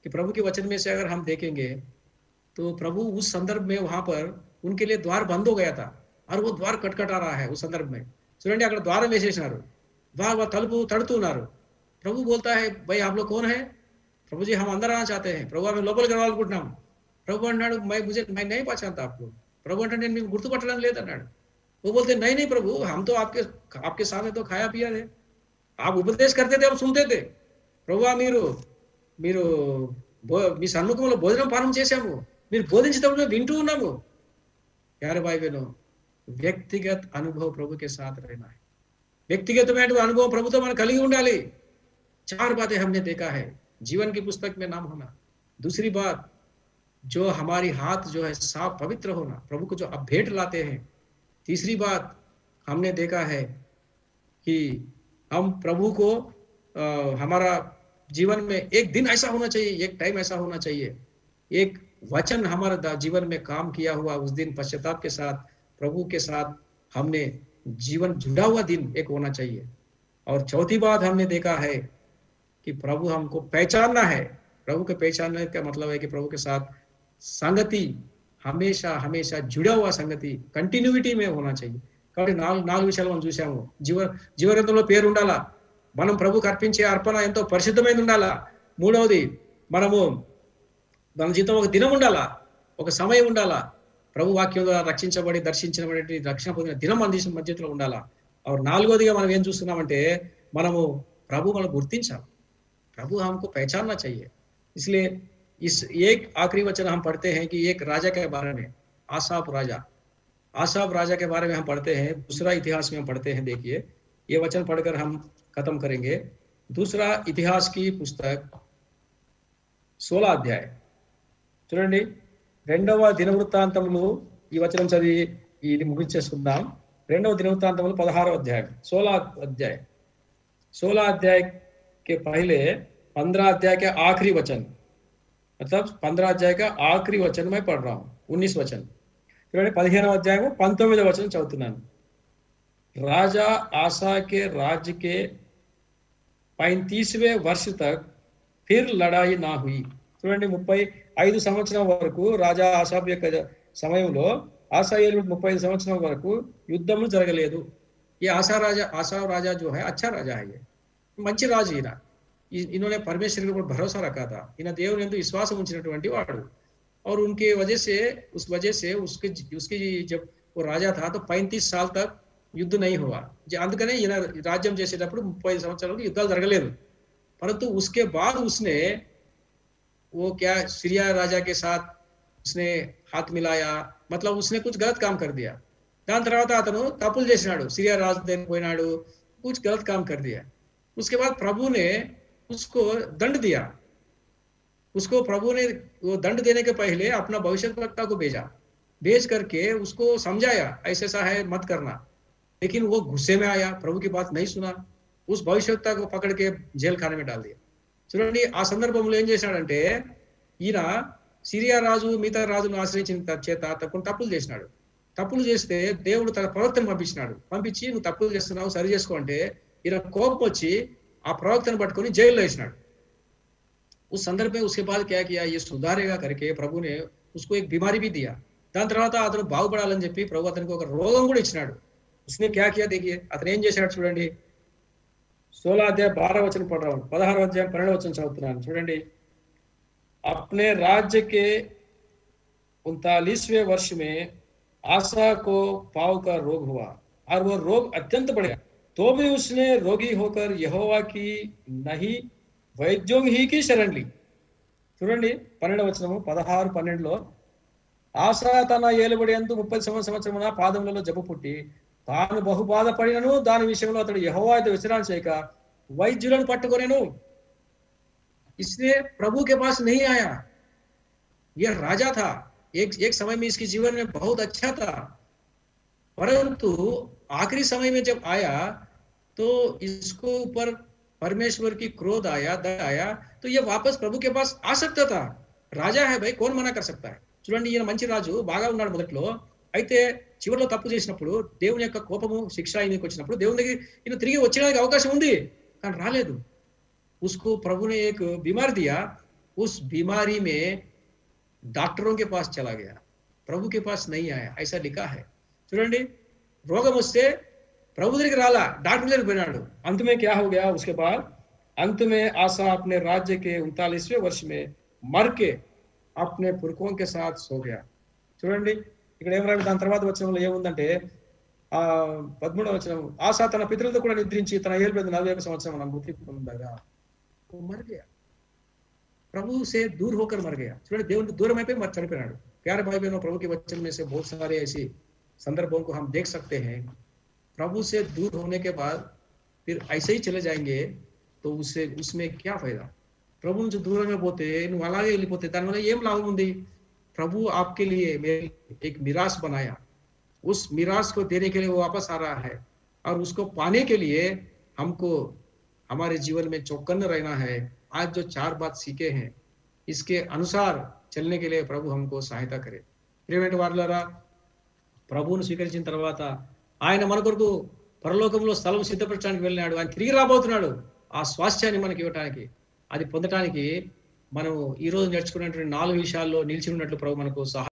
कि प्रभु के वचन में से अगर हम देखेंगे तो प्रभु उस संदर्भ में वहां पर उनके लिए द्वार बंद हो गया था और वो द्वार कटकटा रहा है उस संदर्भ में చూడండి అక్కడ ద్వారం వేసేసినారు ద్వార తలుపు తడుతున్నారు प्रभु बोलता है भाई आप लोग कौन है प्रभु जी हम अंदर आना चाहते हैं प्रभु हमें लोपल करवालुకుంటున్నాం प्रभु అన్నాడు मैं नहीं पहचानता आपको प्रभु అంటే నేను మీకు గుర్తుపట్టడం లేదు అన్నాడు वो बोलते नहीं नहीं प्रभु हम तो आपके सामने तो खाया पिया थे आप उपदेश करते थे हम सुनते थे प्रभु మీరు మీరు మీ సన్ముఖంలో భోజనం పానం చేశాము మీరు బోధించేటప్పుడు మేము వింటూ ఉన్నాము प्यारे भाई बहनों व्यक्तिगत अनुभव प्रभु के साथ रहना है व्यक्तिगतమైన అనుభవం ప్రభుతో మనం కలిగి ఉండాలి 4 बातें हमने देखा है जीवन की पुस्तक में नाम होना दूसरी बात जो हमारी हाथ जो है साफ पवित्र होना प्रभु को जो अब भेंट लाते हैं तीसरी बात हमने देखा है कि हम प्रभु को हमारा जीवन में एक दिन ऐसा होना चाहिए एक टाइम ऐसा होना चाहिए एक वचन हमारा जीवन में काम किया हुआ उस दिन पश्चाताप के साथ प्रभु के साथ हमने जीवन जुड़ा हुआ दिन एक होना चाहिए और चौथी बात हमने देखा है कि प्रभु हमको पहचानना है प्रभु के पहचानने का मतलब है कि प्रभु के साथ संगति हमेशा हमेशा जुड़ा हुआ संगति कंटिन्यूटी में होना चाहिए కాబట్టి నాలుగు విషయాలు మనం చూసాము జీవగ్రంథంలో పేరు ఉండాలా మనం ప్రభుకు అర్పించే అర్పణ ఎంతో పరిశుద్ధమైనది ఉండాలా మూడవది మనము మన జీవితంలో ఒక దినం ఉండాలా ఒక సమయం ఉండాలా ప్రభు వాక్యం ద్వారా రక్షించబడి దర్శించబడి రక్షణ పొందిన దినం అందించిన మధ్యలో ఉండాలా और నాలుగోదిగా మనం ఏం చూస్తున్నామంటే మనము ప్రభు మనం గుర్తించాలి प्रभु हमको पहचानना चाहिए इसलिए इस एक आखिरी वचन हम पढ़ते हैं कि एक राजा के बारे में आसाप राजा के बारे में हम पढ़ते हैं दूसरा इतिहास में हम पढ़ते हैं देखिए ये वचन पढ़कर हम खत्म करेंगे दूसरा इतिहास की पुस्तक 16 अध्याय చూడండి రెండవ దినవృత్తాంతములు ఈ వచనం చదివి ఇది ముగించేసుకుందాం రెండవ దినవృత్తాంతములు 16వ అధ్యాయం 16 अध्याय के पहले 15 अध्याय के आखिरी वचन मतलब 15 अध्याय का आखिरी वचन मैं पढ़ रहा हूं 19 వచనం చూడండి, 15వ అధ్యాయము 19వ వచనం చదువుతున్నాను. राजा आसा के राज्य के 35वें वर्ष तक फिर लड़ाई ना हुई. చూడండి, 35 సంవత్సరం వరకు రాజా ఆసాబ్ యొక్క సమయంలో ఆసా ఏలుబడి 35 సంవత్సరం వరకు యుద్ధములు జరగలేదు. ఈ आसा राजा जो है अच्छा राजा है, ये మంచి రాజు. इन्होंने परमेश्वर के ऊपर भरोसा रखा था. ఈయన దేవుని యందు విశ్వాసం ఉంచినటువంటి వాడు. और उनके वजह से उसकी जब वो राजा था तो 35 साल तक युद्ध नहीं हुआ. అందుకనే ఈయన రాజ్యం చేసేటప్పుడు 35 సంవత్సరాలు యుద్ధాలు జరగలేదు. परंतु उसके बाद उसने वो क्या सीरिया राजा के साथ उसने हाथ मिलाया, मतलब उसने कुछ गलत काम कर दिया. దాని తర్వాత అతను తప్పులు చేసినాడు, సిరియా రాజు దగ్గరికి పోయినాడు, कुछ गलत काम कर दिया. उसके बाद प्रभु ने उसको दंड दिया. उसको प्रभु ने वो दंड देने के पहले अपना भविष्यद्वक्ता को भेज करके उसको समझाया, ऐसा है मत करना. लेकिन वो गुस्से में आया, प्रभु की बात नहीं सुना, उस भविष्यद्वक्ता को पकड़ के जेल खाने में डाल दिया. చూడండి, ఆ సందర్భంలో ఏం చేశాడంటే ఈయన సిరియా రాజు మిగతా రాజును ఆశ్రయించిన చేత కొన్ని తప్పులు చేసినాడు. తప్పులు చేస్తే దేవుడు తన ప్రవక్తను పంపించి నువ్వు తప్పులు చేస్తున్నావు, సరి చేసుకో అంటే ఈయన కోపం వచ్చి ఆ ప్రవక్తను పట్టుకొని జైల్లో వేసినాడు. उस संदर्भ में उसके बाद क्या किया, ये सुधारेगा करके प्रभु ने उसको एक बीमारी भी दिया. దాని తర్వాత అతను బాగుపడాలని చెప్పి ప్రభు అతనికి ఒక రోగం కూడా ఇచ్చినాడు. उसने क्या किया देखिए, అతను ఏం చేశాడు చూడండి. 16 अध्याय 12 वचन पढ़ रहा हूँ, 16 अध्याय 12 वचन చదువుతున్నాను చూడండి. अपने राज्य के 39वें वर्ष में आसा को पांव का रोग हुआ और वो रोग अत्यंत बढ़ गया. तो भी उसने रोगी होकर यहोवा की नहीं వైద్యం హీకి శరణ్ లి. చూడండి, 12వ వచనము 16-12లో ఆసా తన ఏలుబడి యందు 30 సంవత్సరమున పాదములలో జబ్బు పుట్టి తాను బహు బాధపడినను దాని విషయంలో అతడు యెహోవా యొద్ద విచారణ చేయక వైద్యులను పట్టుకొనెను. इसने प्रभु के पास नहीं आया. यह राजा था, एक समय में इसके जीवन में बहुत अच्छा था, परंतु आखिरी समय में जब आया तो इसको ऊपर परमेश्वर की क्रोध आया, दया आया, तो ये वापस प्रभु के पास आ सकता था. राजा है भाई, कौन मना कर सकता है. చూడండి, ఈయన మంచి రాజు, బాగా ఉన్నాడు మొదట్లో. అయితే చివరిలో తప్పు చేసినప్పుడు దేవుని యొక్క కోపము శిక్ష ఆయనకి వచ్చినప్పుడు దేవుని దగ్గర ఈయన తిరిగి వచ్చేడానికి అవకాశం ఉంది, కానీ రాలేదు. उसको प्रभु ने एक बीमार दिया, उस बीमारी में डॉक्टरों के पास चला गया, प्रभु के पास नहीं आया, ऐसा लिखा है. చూడండి, రోగం వస్తే प्रभु దగ్గరికి రాలా, డాక్టర్ దగ్గరికి పోయినాడు. अंत में क्या हो गया, उसके बाद अंत में आसा अपने राज्य के 39वें वर्ष में मर के अपने पुरखों के साथ सो गया. చూడండి, ఇక్కడ ఏం రాదు, దాని తర్వాత వచనంలో ఏముందంటే 13వ వచనం, ఆసా తన పితరులతో కూడా నిద్రించి తన ఏలుబడి 41 సంవత్సరం మృతి పొందగా वो मर गया, प्रभु से दूर होकर मर गया. చూడండి, దేవునికి దూరం అయిపోయి మరి చనిపోయాడు. प्यारे भाई बहनों, प्रभु के वचन में से बहुत सारे ऐसे संदर्भों को हम देख सकते हैं. प्रभु से दूर होने के बाद फिर ऐसे ही चले जाएंगे तो उसमें क्या फायदा. ప్రభు నుంచి దూరంగా పోతే నువ్వు అలాగే వెళ్ళిపోతే దానివల్ల ఏం లాభం ఉంది. प्रभु आपके लिए एक मिरास बनाया, उस मिरास को देने के लिए वो वापस आ रहा है, और उसको पाने के लिए हमको हमारे जीवन में चौकन्न रहना है. आज जो 4 बात सीखे हैं इसके अनुसार चलने के लिए प्रभु हमको सहायता करे. ప్రియమైన వారలారా, ప్రభువును స్వీకరించిన తర్వాత ఆయన మన కొరకు పరలోకంలో స్థలం సిద్ధపరచడానికి వెళ్ళినాడు. ఆయన తిరిగి రాబోతున్నాడు ఆ స్వాస్థ్యాన్ని మనకి ఇవ్వడానికి. అది పొందడానికి మనం ఈ రోజు నేర్చుకున్నటువంటి 4 విషయాల్లో నిలిచి ఉన్నట్లు ప్రభు మనకు సహాయం